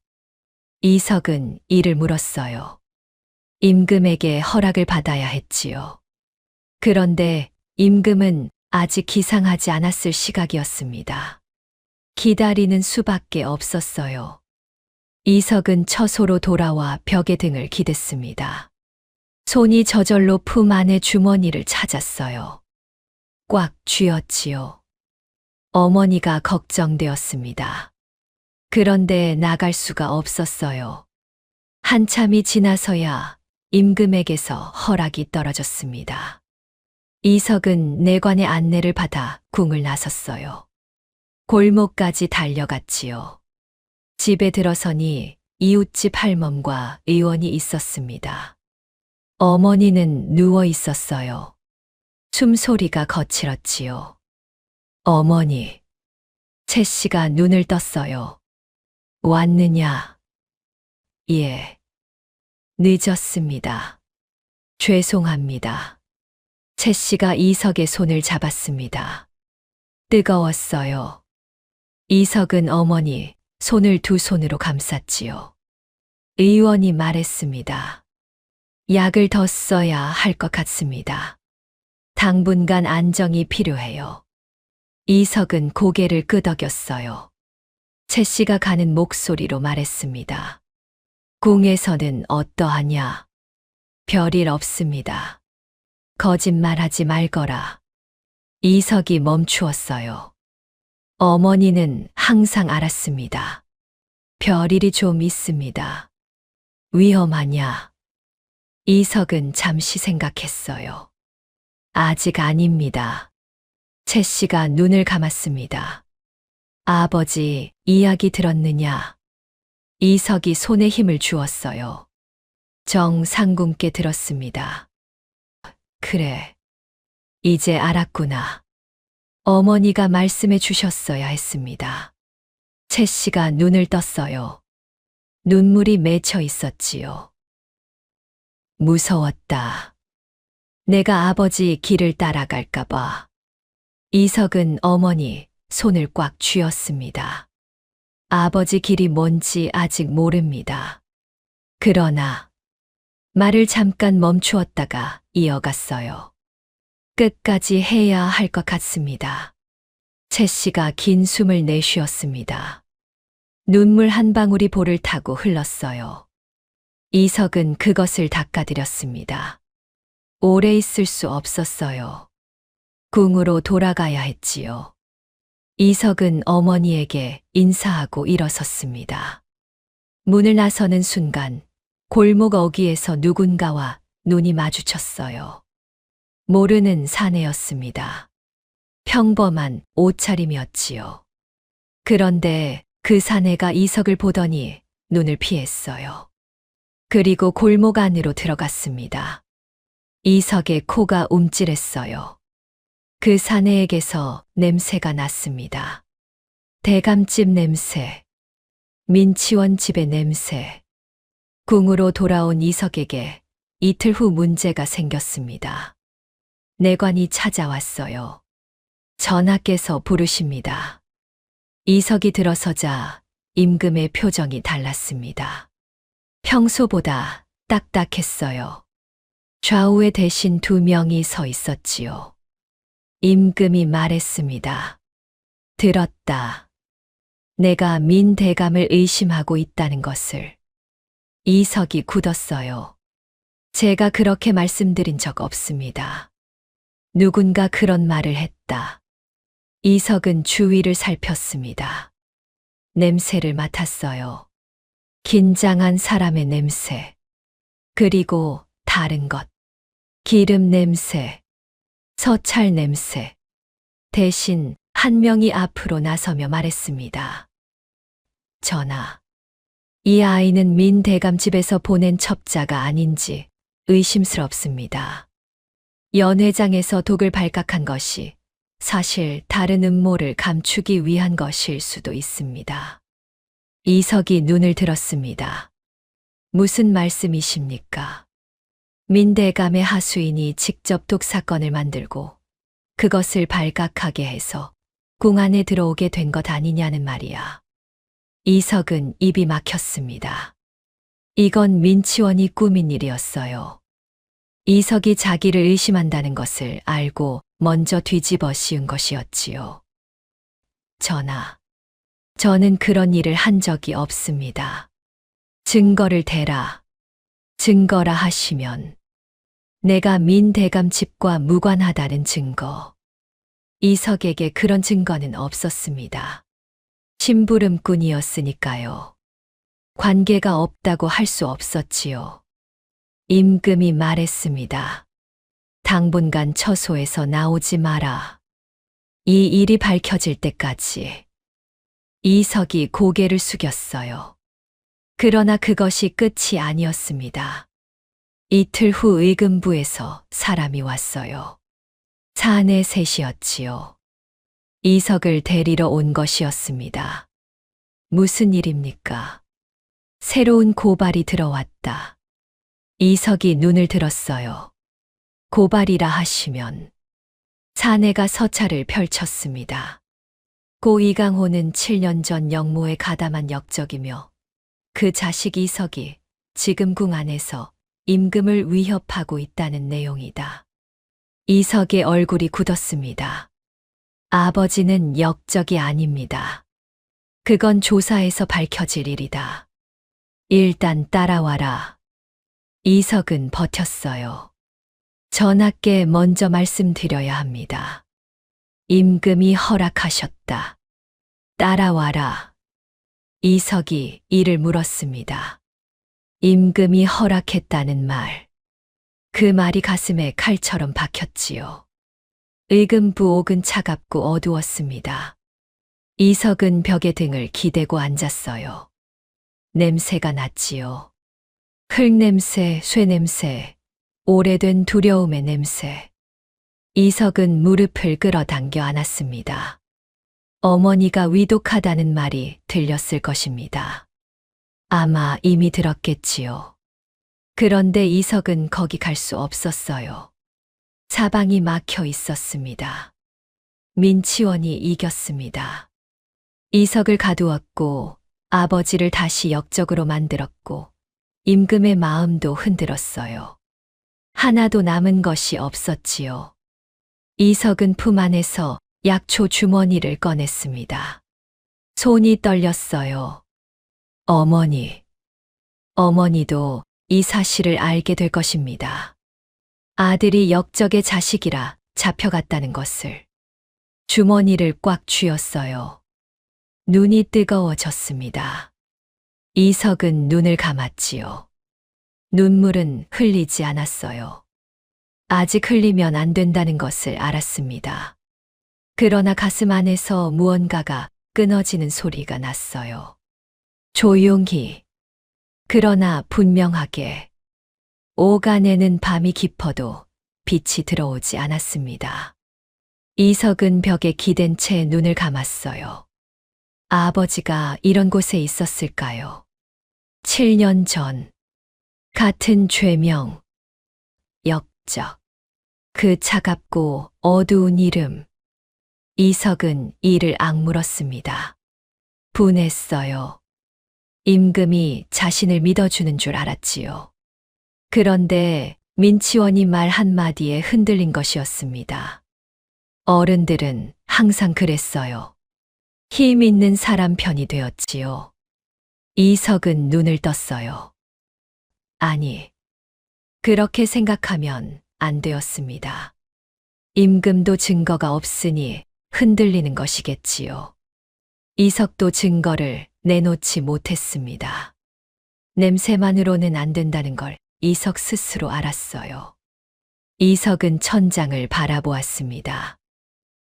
이석은 이를 물었어요. 임금에게 허락을 받아야 했지요. 그런데 임금은 아직 기상하지 않았을 시각이었습니다. 기다리는 수밖에 없었어요. 이석은 처소로 돌아와 벽에 등을 기댔습니다. 손이 저절로 품 안의 주머니를 찾았어요. 꽉 쥐었지요. 어머니가 걱정되었습니다. 그런데 나갈 수가 없었어요. 한참이 지나서야 임금에게서 허락이 떨어졌습니다. 이석은 내관의 안내를 받아 궁을 나섰어요. 골목까지 달려갔지요. 집에 들어서니 이웃집 할멈과 의원이 있었습니다. 어머니는 누워 있었어요. 숨소리가 거칠었지요. 어머니. 채 씨가 눈을 떴어요. 왔느냐? 예. 늦었습니다. 죄송합니다. 채 씨가 이석의 손을 잡았습니다. 뜨거웠어요. 이석은 어머니 손을 두 손으로 감쌌지요. 의원이 말했습니다. 약을 더 써야 할 것 같습니다. 당분간 안정이 필요해요. 이석은 고개를 끄덕였어요. 채 씨가 가는 목소리로 말했습니다. 궁에서는 어떠하냐? 별일 없습니다. 거짓말하지 말거라. 이석이 멈추었어요. 어머니는 항상 알았습니다. 별일이 좀 있습니다. 위험하냐? 이석은 잠시 생각했어요. 아직 아닙니다. 채 씨가 눈을 감았습니다. 아버지, 이야기 들었느냐? 이석이 손에 힘을 주었어요. 정상궁께 들었습니다. 그래. 이제 알았구나. 어머니가 말씀해 주셨어야 했습니다. 채 씨가 눈을 떴어요. 눈물이 맺혀 있었지요. 무서웠다. 내가 아버지 길을 따라갈까봐. 이석은 어머니 손을 꽉 쥐었습니다. 아버지 길이 뭔지 아직 모릅니다. 그러나 말을 잠깐 멈추었다가 이어갔어요. 끝까지 해야 할 것 같습니다. 채 씨가 긴 숨을 내쉬었습니다. 눈물 한 방울이 볼을 타고 흘렀어요. 이석은 그것을 닦아드렸습니다. 오래 있을 수 없었어요. 궁으로 돌아가야 했지요. 이석은 어머니에게 인사하고 일어섰습니다. 문을 나서는 순간 골목 어귀에서 누군가와 눈이 마주쳤어요. 모르는 사내였습니다. 평범한 옷차림이었지요. 그런데 그 사내가 이석을 보더니 눈을 피했어요. 그리고 골목 안으로 들어갔습니다. 이석의 코가 움찔했어요. 그 사내에게서 냄새가 났습니다. 대감집 냄새. 민치원 집의 냄새. 궁으로 돌아온 이석에게 이틀 후 문제가 생겼습니다. 내관이 찾아왔어요. 전하께서 부르십니다. 이석이 들어서자 임금의 표정이 달랐습니다. 평소보다 딱딱했어요. 좌우에 대신 2명이 서 있었지요. 임금이 말했습니다. 들었다. 내가 민대감을 의심하고 있다는 것을. 이석이 굳었어요. 제가 그렇게 말씀드린 적 없습니다. 누군가 그런 말을 했다. 이석은 주위를 살폈습니다. 냄새를 맡았어요. 긴장한 사람의 냄새. 그리고 다른 것. 기름 냄새. 서찰 냄새. 대신 한 명이 앞으로 나서며 말했습니다. 전하, 이 아이는 민대감 집에서 보낸 첩자가 아닌지 의심스럽습니다. 연회장에서 독을 발각한 것이 사실 다른 음모를 감추기 위한 것일 수도 있습니다. 이석이 눈을 들었습니다. 무슨 말씀이십니까? 민대감의 하수인이 직접 독사건을 만들고 그것을 발각하게 해서 궁 안에 들어오게 된 것 아니냐는 말이야. 이석은 입이 막혔습니다. 이건 민치원이 꾸민 일이었어요. 이석이 자기를 의심한다는 것을 알고 먼저 뒤집어 씌운 것이었지요. 전하, 저는 그런 일을 한 적이 없습니다. 증거를 대라. 증거라 하시면 내가 민대감 집과 무관하다는 증거. 이석에게 그런 증거는 없었습니다. 심부름꾼이었으니까요. 관계가 없다고 할 수 없었지요. 임금이 말했습니다. 당분간 처소에서 나오지 마라. 이 일이 밝혀질 때까지. 이석이 고개를 숙였어요. 그러나 그것이 끝이 아니었습니다. 이틀 후 의금부에서 사람이 왔어요. 사내 셋이었지요. 이석을 데리러 온 것이었습니다. 무슨 일입니까? 새로운 고발이 들어왔다. 이석이 눈을 들었어요. 고발이라 하시면 사내가 서찰을 펼쳤습니다. 고 이강호는 7년 전 영모에 가담한 역적이며 그 자식 이석이 지금 궁 안에서 임금을 위협하고 있다는 내용이다. 이석의 얼굴이 굳었습니다. 아버지는 역적이 아닙니다. 그건 조사에서 밝혀질 일이다. 일단 따라와라. 이석은 버텼어요. 전하께 먼저 말씀드려야 합니다. 임금이 허락하셨다. 따라와라. 이석이 이를 물었습니다. 임금이 허락했다는 말. 그 말이 가슴에 칼처럼 박혔지요. 의금부 옥은 차갑고 어두웠습니다. 이석은 벽에 등을 기대고 앉았어요. 냄새가 났지요. 흙냄새, 쇠냄새, 오래된 두려움의 냄새. 이석은 무릎을 끌어당겨 안았습니다. 어머니가 위독하다는 말이 들렸을 것입니다. 아마 이미 들었겠지요. 그런데 이석은 거기 갈 수 없었어요. 사방이 막혀 있었습니다. 민치원이 이겼습니다. 이석을 가두었고 아버지를 다시 역적으로 만들었고 임금의 마음도 흔들었어요. 하나도 남은 것이 없었지요. 이석은 품 안에서 약초 주머니를 꺼냈습니다. 손이 떨렸어요. 어머니도 이 사실을 알게 될 것입니다. 아들이 역적의 자식이라 잡혀갔다는 것을. 주머니를 꽉 쥐었어요. 눈이 뜨거워졌습니다. 이석은 눈을 감았지요. 눈물은 흘리지 않았어요. 아직 흘리면 안 된다는 것을 알았습니다. 그러나 가슴 안에서 무언가가 끊어지는 소리가 났어요. 조용히, 그러나 분명하게. 옥 안에는 밤이 깊어도 빛이 들어오지 않았습니다. 이석은 벽에 기댄 채 눈을 감았어요. 아버지가 이런 곳에 있었을까요? 7년 전, 같은 죄명, 역적, 그 차갑고 어두운 이름. 이석은 이를 악물었습니다. 분했어요. 임금이 자신을 믿어주는 줄 알았지요. 그런데 민치원이 말 한마디에 흔들린 것이었습니다. 어른들은 항상 그랬어요. 힘 있는 사람 편이 되었지요. 이석은 눈을 떴어요. 아니, 그렇게 생각하면 안 되었습니다. 임금도 증거가 없으니 흔들리는 것이겠지요. 이석도 증거를 내놓지 못했습니다. 냄새만으로는 안 된다는 걸 이석 스스로 알았어요. 이석은 천장을 바라보았습니다.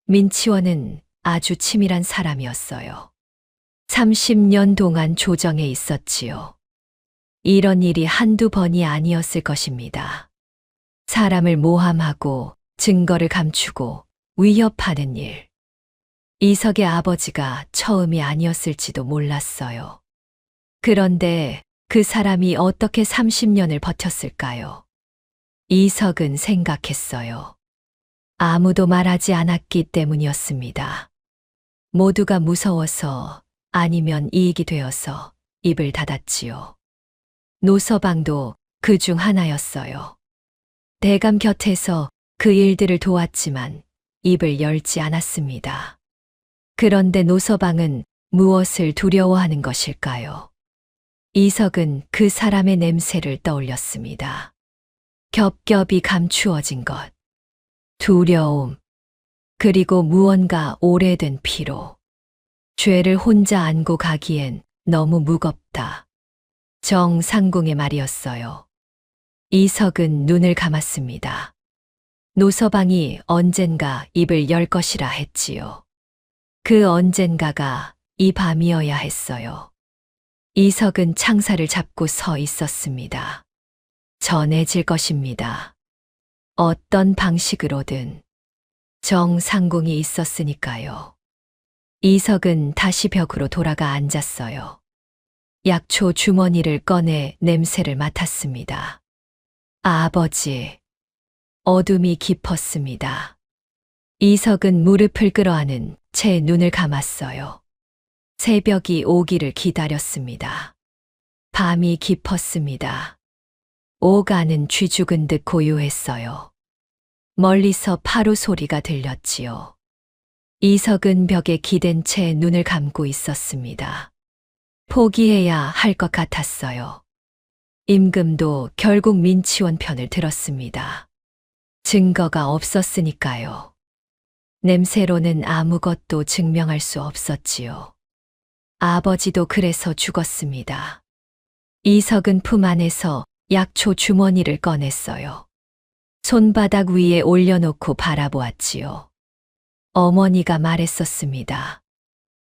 민치원은 아주 치밀한 사람이었어요. 30년 동안 조정에 있었지요. 이런 일이 한두 번이 아니었을 것입니다. 사람을 모함하고 증거를 감추고 위협하는 일. 이석의 아버지가 처음이 아니었을지도 몰랐어요. 그런데 그 사람이 어떻게 30년을 버텼을까요? 이석은 생각했어요. 아무도 말하지 않았기 때문이었습니다. 모두가 무서워서 아니면 이익이 되어서 입을 닫았지요. 노서방도 그 중 하나였어요. 대감 곁에서 그 일들을 도왔지만 입을 열지 않았습니다. 그런데 노서방은 무엇을 두려워하는 것일까요? 이석은 그 사람의 냄새를 떠올렸습니다. 겹겹이 감추어진 것, 두려움, 그리고 무언가 오래된 피로. 죄를 혼자 안고 가기엔 너무 무겁다. 정상궁의 말이었어요. 이석은 눈을 감았습니다. 노서방이 언젠가 입을 열 것이라 했지요. 그 언젠가가 이 밤이어야 했어요. 이석은 창살을 잡고 서 있었습니다. 전해질 것입니다. 어떤 방식으로든. 정상궁이 있었으니까요. 이석은 다시 벽으로 돌아가 앉았어요. 약초 주머니를 꺼내 냄새를 맡았습니다. 아버지. 어둠이 깊었습니다. 이석은 무릎을 끌어안은 채 눈을 감았어요. 새벽이 오기를 기다렸습니다. 밤이 깊었습니다. 오가는 쥐 죽은 듯 고요했어요. 멀리서 파도 소리가 들렸지요. 이석은 벽에 기댄 채 눈을 감고 있었습니다. 포기해야 할 것 같았어요. 임금도 결국 민치원 편을 들었습니다. 증거가 없었으니까요. 냄새로는 아무것도 증명할 수 없었지요. 아버지도 그래서 죽었습니다. 이석은 품 안에서 약초 주머니를 꺼냈어요. 손바닥 위에 올려놓고 바라보았지요. 어머니가 말했었습니다.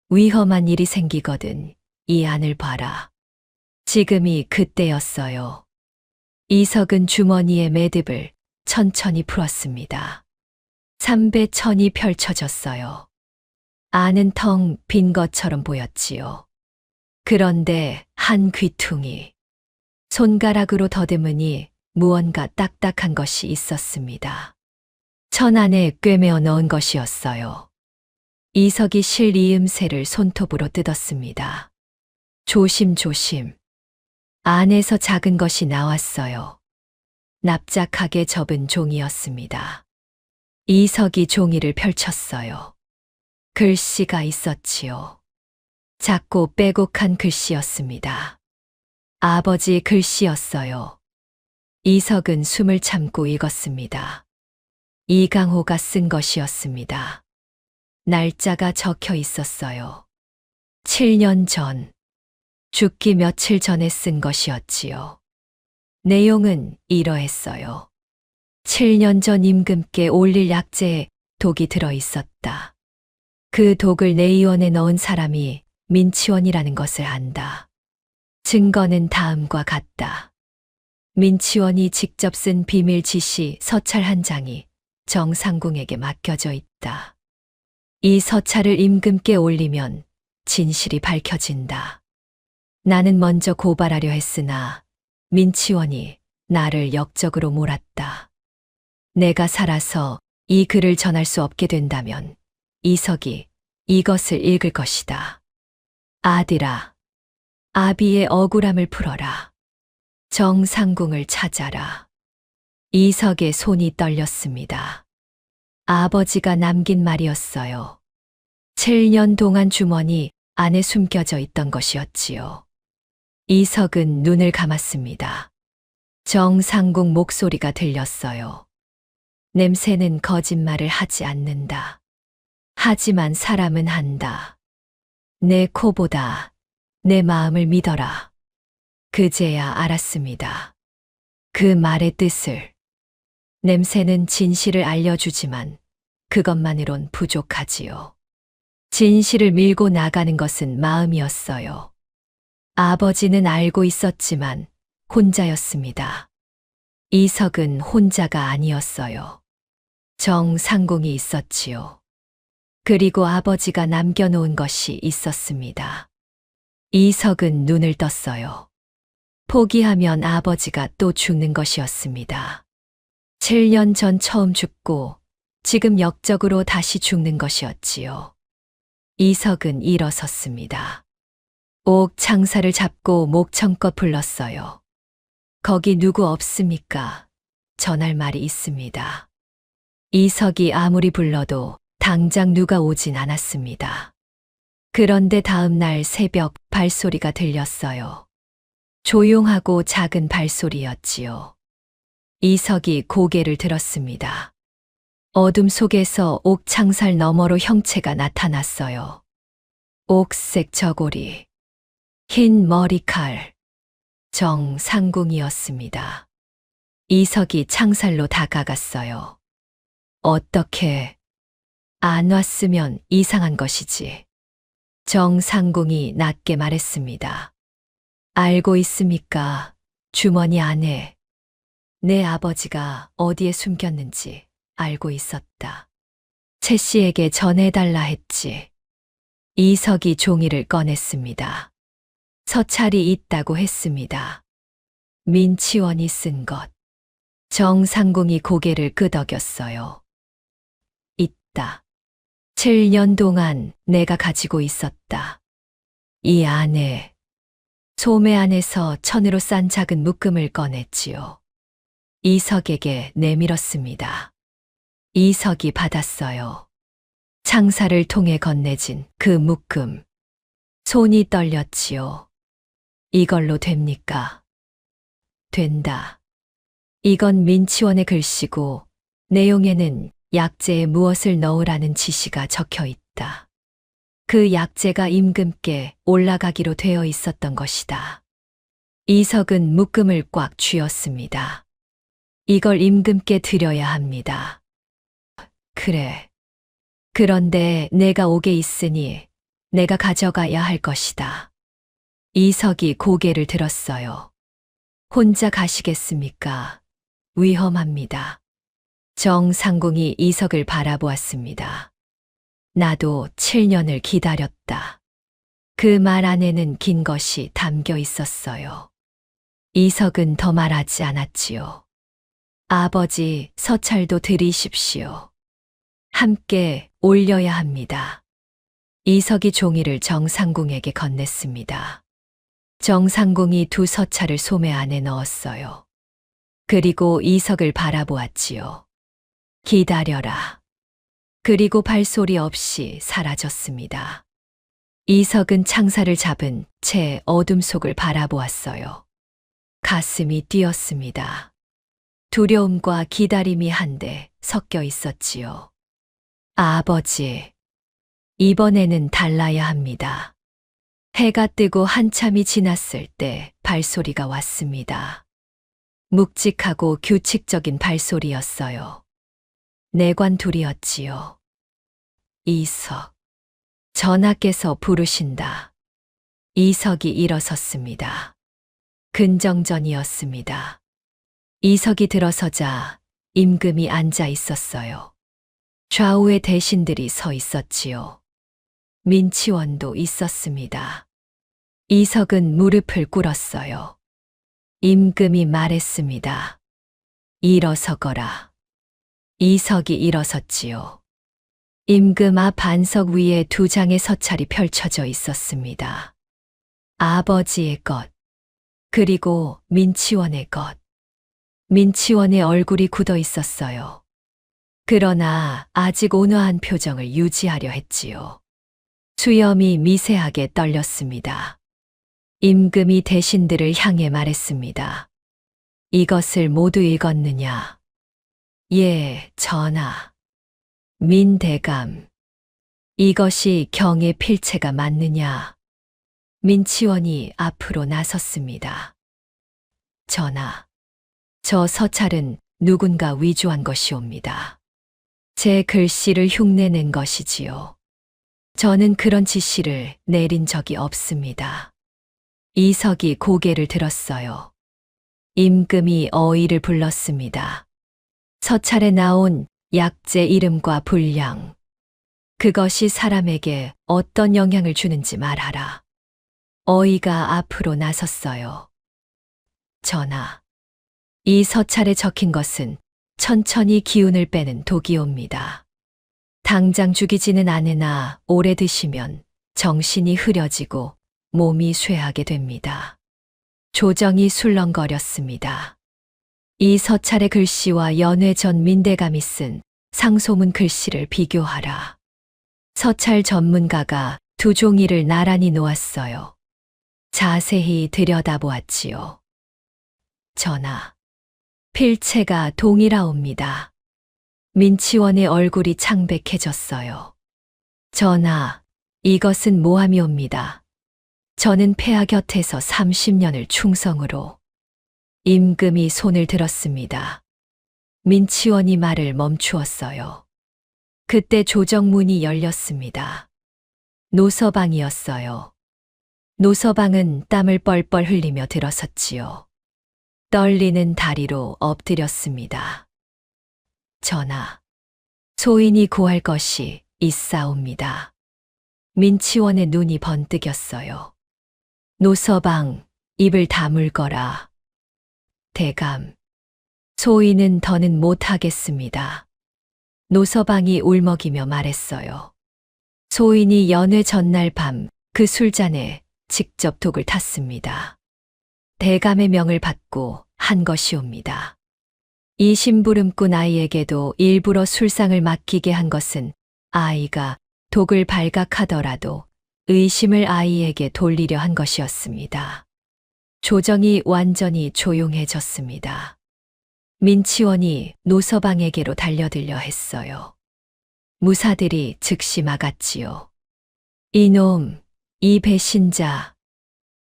위험한 일이 생기거든 이 안을 봐라. 지금이 그때였어요. 이석은 주머니의 매듭을 천천히 풀었습니다. 삼배천이 펼쳐졌어요. 안은 텅 빈 것처럼 보였지요. 그런데 한 귀퉁이. 손가락으로 더듬으니 무언가 딱딱한 것이 있었습니다. 천 안에 꿰매어 넣은 것이었어요. 이석이 실 이음새를 손톱으로 뜯었습니다. 조심조심. 안에서 작은 것이 나왔어요. 납작하게 접은 종이였습니다. 이석이 종이를 펼쳤어요. 글씨가 있었지요. 작고 빼곡한 글씨였습니다. 아버지 글씨였어요. 이석은 숨을 참고 읽었습니다. 이강호가 쓴 것이었습니다. 날짜가 적혀 있었어요. 7년 전, 죽기 며칠 전에 쓴 것이었지요. 내용은 이러했어요. 7년 전 임금께 올릴 약재에 독이 들어 있었다. 그 독을 내의원에 넣은 사람이 민치원이라는 것을 안다. 증거는 다음과 같다. 민치원이 직접 쓴 비밀 지시 서찰 한 장이 정상궁에게 맡겨져 있다. 이 서찰을 임금께 올리면 진실이 밝혀진다. 나는 먼저 고발하려 했으나 민치원이 나를 역적으로 몰았다. 내가 살아서 이 글을 전할 수 없게 된다면 이석이 이것을 읽을 것이다. 아들아, 아비의 억울함을 풀어라. 정상궁을 찾아라. 이석의 손이 떨렸습니다. 아버지가 남긴 말이었어요. 7년 동안 주머니 안에 숨겨져 있던 것이었지요. 이석은 눈을 감았습니다. 정상궁 목소리가 들렸어요. 냄새는 거짓말을 하지 않는다. 하지만 사람은 한다. 내 코보다 내 마음을 믿어라. 그제야 알았습니다. 그 말의 뜻을. 냄새는 진실을 알려주지만 그것만으론 부족하지요. 진실을 밀고 나가는 것은 마음이었어요. 아버지는 알고 있었지만 혼자였습니다. 이석은 혼자가 아니었어요. 정상궁이 있었지요. 그리고 아버지가 남겨놓은 것이 있었습니다. 이석은 눈을 떴어요. 포기하면 아버지가 또 죽는 것이었습니다. 7년 전 처음 죽고 지금 역적으로 다시 죽는 것이었지요. 이석은 일어섰습니다. 옥 창사를 잡고 목청껏 불렀어요. 거기 누구 없습니까? 전할 말이 있습니다. 이석이 아무리 불러도 당장 누가 오진 않았습니다. 그런데 다음 날 새벽 발소리가 들렸어요. 조용하고 작은 발소리였지요. 이석이 고개를 들었습니다. 어둠 속에서 옥창살 너머로 형체가 나타났어요. 옥색 저고리, 흰 머리칼, 정상궁이었습니다. 이석이 창살로 다가갔어요. 어떻게 안 왔으면 이상한 것이지. 정상궁이 낮게 말했습니다. 알고 있습니까? 주머니 안에 내 아버지가 어디에 숨겼는지 알고 있었다. 채 씨에게 전해달라 했지. 이석이 종이를 꺼냈습니다. 서찰이 있다고 했습니다. 민치원이 쓴 것. 정상궁이 고개를 끄덕였어요. 있다. 7년 동안 내가 가지고 있었다. 이 안에, 소매 안에서 천으로 싼 작은 묶음을 꺼냈지요. 이석에게 내밀었습니다. 이석이 받았어요. 창사를 통해 건네진 그 묶음. 손이 떨렸지요. 이걸로 됩니까? 된다. 이건 민치원의 글씨고 내용에는 약재에 무엇을 넣으라는 지시가 적혀 있다. 그 약재가 임금께 올라가기로 되어 있었던 것이다. 이석은 묶음을 꽉 쥐었습니다. 이걸 임금께 드려야 합니다. 그래. 그런데 내가 옥에 있으니 내가 가져가야 할 것이다. 이석이 고개를 들었어요. 혼자 가시겠습니까? 위험합니다. 정상궁이 이석을 바라보았습니다. 나도 7년을 기다렸다. 그 말 안에는 긴 것이 담겨 있었어요. 이석은 더 말하지 않았지요. 아버지, 서찰도 드리십시오. 함께 올려야 합니다. 이석이 종이를 정상궁에게 건넸습니다. 정상궁이 두 서찰을 소매 안에 넣었어요. 그리고 이석을 바라보았지요. 기다려라. 그리고 발소리 없이 사라졌습니다. 이석은 창사를 잡은 채 어둠 속을 바라보았어요. 가슴이 뛰었습니다. 두려움과 기다림이 한데 섞여 있었지요. 아버지, 이번에는 달라야 합니다. 해가 뜨고 한참이 지났을 때 발소리가 왔습니다. 묵직하고 규칙적인 발소리였어요. 내관둘이었지요. 이석, 전하께서 부르신다. 이석이 일어섰습니다. 근정전이었습니다. 이석이 들어서자 임금이 앉아 있었어요. 좌우에 대신들이 서 있었지요. 민치원도 있었습니다. 이석은 무릎을 꿇었어요. 임금이 말했습니다. 일어서거라. 이석이 일어섰지요. 임금 앞 반석 위에 두 장의 서찰이 펼쳐져 있었습니다. 아버지의 것, 그리고 민치원의 것. 민치원의 얼굴이 굳어 있었어요. 그러나 아직 온화한 표정을 유지하려 했지요. 수염이 미세하게 떨렸습니다. 임금이 대신들을 향해 말했습니다. 이것을 모두 읽었느냐? 예, 전하. 민대감. 이것이 경의 필체가 맞느냐? 민치원이 앞으로 나섰습니다. 전하. 저 서찰은 누군가 위조한 것이옵니다. 제 글씨를 흉내낸 것이지요. 저는 그런 지시를 내린 적이 없습니다. 이석이 고개를 들었어요. 임금이 어의를 불렀습니다. 서찰에 나온 약재 이름과 분량. 그것이 사람에게 어떤 영향을 주는지 말하라. 어의가 앞으로 나섰어요. 전하. 이 서찰에 적힌 것은 천천히 기운을 빼는 독이옵니다. 당장 죽이지는 않으나 오래 드시면 정신이 흐려지고 몸이 쇠하게 됩니다. 조정이 술렁거렸습니다. 이 서찰의 글씨와 연회 전 민대감이 쓴 상소문 글씨를 비교하라. 서찰 전문가가 두 종이를 나란히 놓았어요. 자세히 들여다보았지요. 전하. 필체가 동일하옵니다. 민치원의 얼굴이 창백해졌어요. 전하, 이것은 모함이옵니다. 저는 폐하 곁에서 30년을 충성으로. 임금이 손을 들었습니다. 민치원이 말을 멈추었어요. 그때 조정문이 열렸습니다. 노서방이었어요. 노서방은 땀을 뻘뻘 흘리며 들어섰지요. 떨리는 다리로 엎드렸습니다. 전하, 소인이 고할 것이 있사옵니다. 민치원의 눈이 번뜩였어요. 노서방, 입을 다물거라. 대감, 소인은 더는 못하겠습니다. 노서방이 울먹이며 말했어요. 소인이 연회 전날 밤 그 술잔에 직접 독을 탔습니다. 대감의 명을 받고 한 것이옵니다. 이 심부름꾼 아이에게도 일부러 술상을 맡기게 한 것은 아이가 독을 발각하더라도 의심을 아이에게 돌리려 한 것이었습니다. 조정이 완전히 조용해졌습니다. 민치원이 노서방에게로 달려들려 했어요. 무사들이 즉시 막았지요. 이놈, 이 배신자.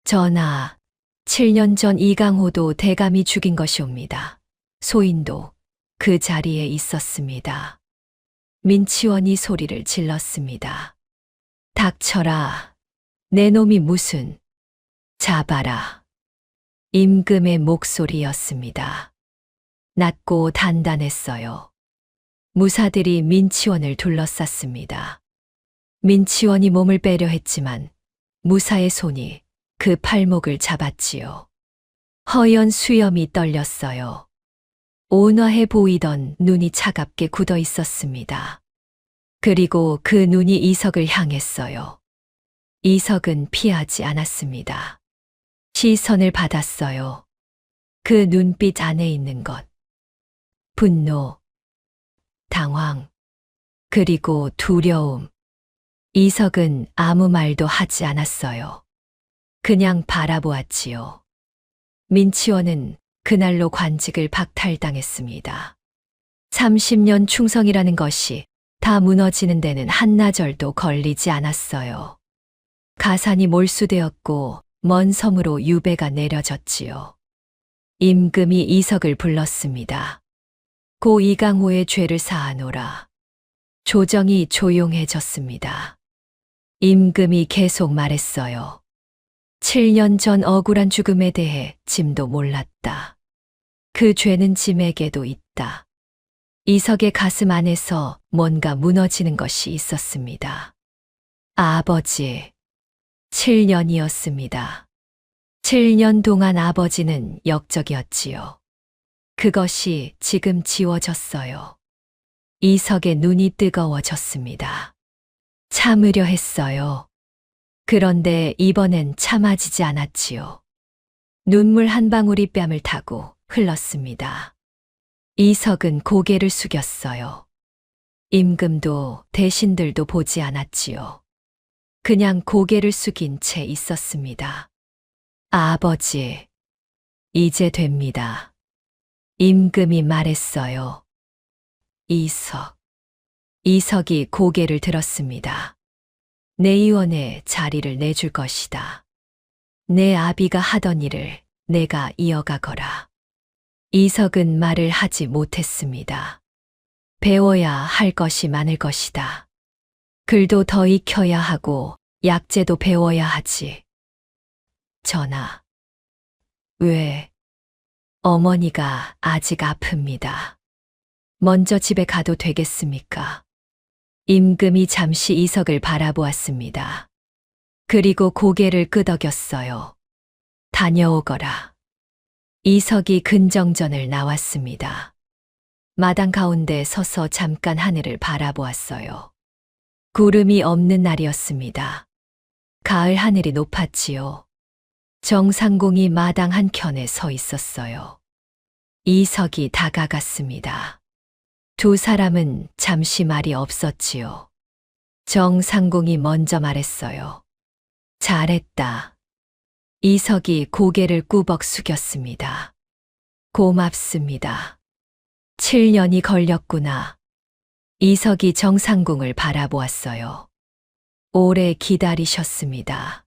전하, 7년 전 이강호도 대감이 죽인 것이옵니다. 소인도 그 자리에 있었습니다. 민치원이 소리를 질렀습니다. 닥쳐라. 내 놈이 무슨. 잡아라. 임금의 목소리였습니다. 낮고 단단했어요. 무사들이 민치원을 둘러쌌습니다. 민치원이 몸을 빼려 했지만 무사의 손이 그 팔목을 잡았지요. 허연 수염이 떨렸어요. 온화해 보이던 눈이 차갑게 굳어 있었습니다. 그리고 그 눈이 이석을 향했어요. 이석은 피하지 않았습니다. 시선을 받았어요. 그 눈빛 안에 있는 것. 분노, 당황, 그리고 두려움. 이석은 아무 말도 하지 않았어요. 그냥 바라보았지요. 민치원은 그날로 관직을 박탈당했습니다. 30년 충성이라는 것이 다 무너지는 데는 한나절도 걸리지 않았어요. 가산이 몰수되었고 먼 섬으로 유배가 내려졌지요. 임금이 이석을 불렀습니다. 고 이강호의 죄를 사하노라. 조정이 조용해졌습니다. 임금이 계속 말했어요. 7년 전 억울한 죽음에 대해 짐도 몰랐다. 그 죄는 짐에게도 있다. 이석의 가슴 안에서 뭔가 무너지는 것이 있었습니다. 아버지, 7년이었습니다. 7년 동안 아버지는 역적이었지요. 그것이 지금 지워졌어요. 이석의 눈이 뜨거워졌습니다. 참으려 했어요. 그런데 이번엔 참아지지 않았지요. 눈물 한 방울이 뺨을 타고 흘렀습니다. 이석은 고개를 숙였어요. 임금도 대신들도 보지 않았지요. 그냥 고개를 숙인 채 있었습니다. 아버지, 이제 됩니다. 임금이 말했어요. 이석이 고개를 들었습니다. 내 의원의 자리를 내줄 것이다. 내 아비가 하던 일을 내가 이어가거라. 이석은 말을 하지 못했습니다. 배워야 할 것이 많을 것이다. 글도 더 익혀야 하고 약재도 배워야 하지. 전하, 왜? 어머니가 아직 아픕니다. 먼저 집에 가도 되겠습니까? 임금이 잠시 이석을 바라보았습니다. 그리고 고개를 끄덕였어요. 다녀오거라. 이석이 근정전을 나왔습니다. 마당 가운데 서서 잠깐 하늘을 바라보았어요. 구름이 없는 날이었습니다. 가을 하늘이 높았지요. 정상공이 마당 한켠에 서 있었어요. 이석이 다가갔습니다. 두 사람은 잠시 말이 없었지요. 정상공이 먼저 말했어요. 잘했다. 이석이 고개를 꾸벅 숙였습니다. 고맙습니다. 7년이 걸렸구나. 이석이 정상공을 바라보았어요. 오래 기다리셨습니다.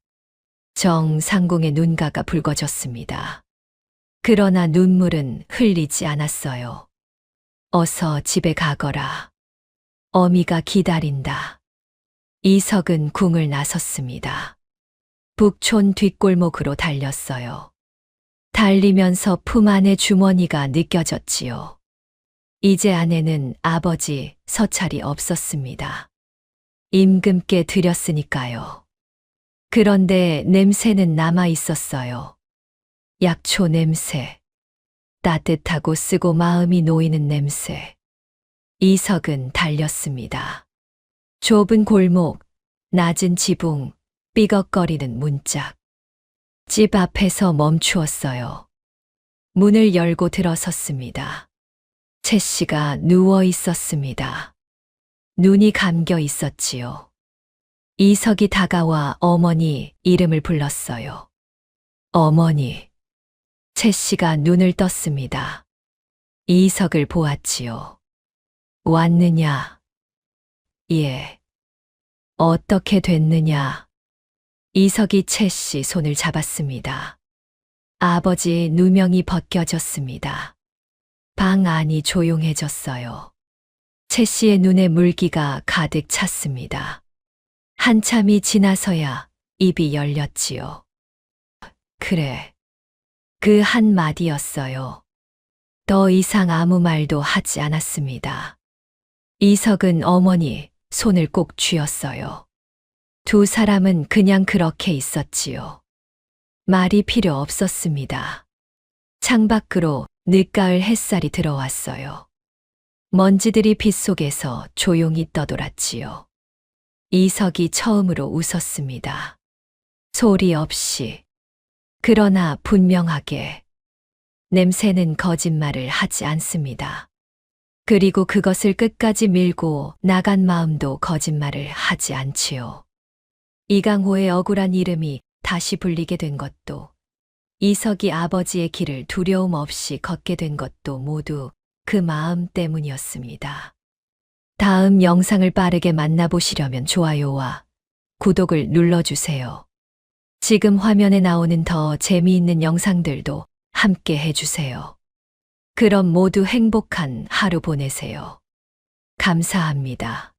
정상공의 눈가가 붉어졌습니다. 그러나 눈물은 흘리지 않았어요. 어서 집에 가거라. 어미가 기다린다. 이석은 궁을 나섰습니다. 북촌 뒷골목으로 달렸어요. 달리면서 품 안의 주머니가 느껴졌지요. 이제 안에는 아버지 서찰이 없었습니다. 임금께 드렸으니까요. 그런데 냄새는 남아 있었어요. 약초 냄새. 따뜻하고 쓰고 마음이 놓이는 냄새. 이석은 달렸습니다. 좁은 골목, 낮은 지붕, 삐걱거리는 문짝. 집 앞에서 멈추었어요. 문을 열고 들어섰습니다. 채 씨가 누워 있었습니다. 눈이 감겨 있었지요. 이석이 다가와 어머니 이름을 불렀어요. 어머니. 채 씨가 눈을 떴습니다. 이석을 보았지요. 왔느냐? 예. 어떻게 됐느냐? 이석이 채 씨 손을 잡았습니다. 아버지 누명이 벗겨졌습니다. 방 안이 조용해졌어요. 채 씨의 눈에 물기가 가득 찼습니다. 한참이 지나서야 입이 열렸지요. 그래. 그 한마디였어요. 더 이상 아무 말도 하지 않았습니다. 이석은 어머니 손을 꼭 쥐었어요. 두 사람은 그냥 그렇게 있었지요. 말이 필요 없었습니다. 창밖으로 늦가을 햇살이 들어왔어요. 먼지들이 빗속에서 조용히 떠돌았지요. 이석이 처음으로 웃었습니다. 소리 없이. 그러나 분명하게. 냄새는 거짓말을 하지 않습니다. 그리고 그것을 끝까지 밀고 나간 마음도 거짓말을 하지 않지요. 이강호의 억울한 이름이 다시 불리게 된 것도, 이석이 아버지의 길을 두려움 없이 걷게 된 것도 모두 그 마음 때문이었습니다. 다음 영상을 빠르게 만나보시려면 좋아요와 구독을 눌러주세요. 지금 화면에 나오는 더 재미있는 영상들도 함께 해주세요. 그럼 모두 행복한 하루 보내세요. 감사합니다.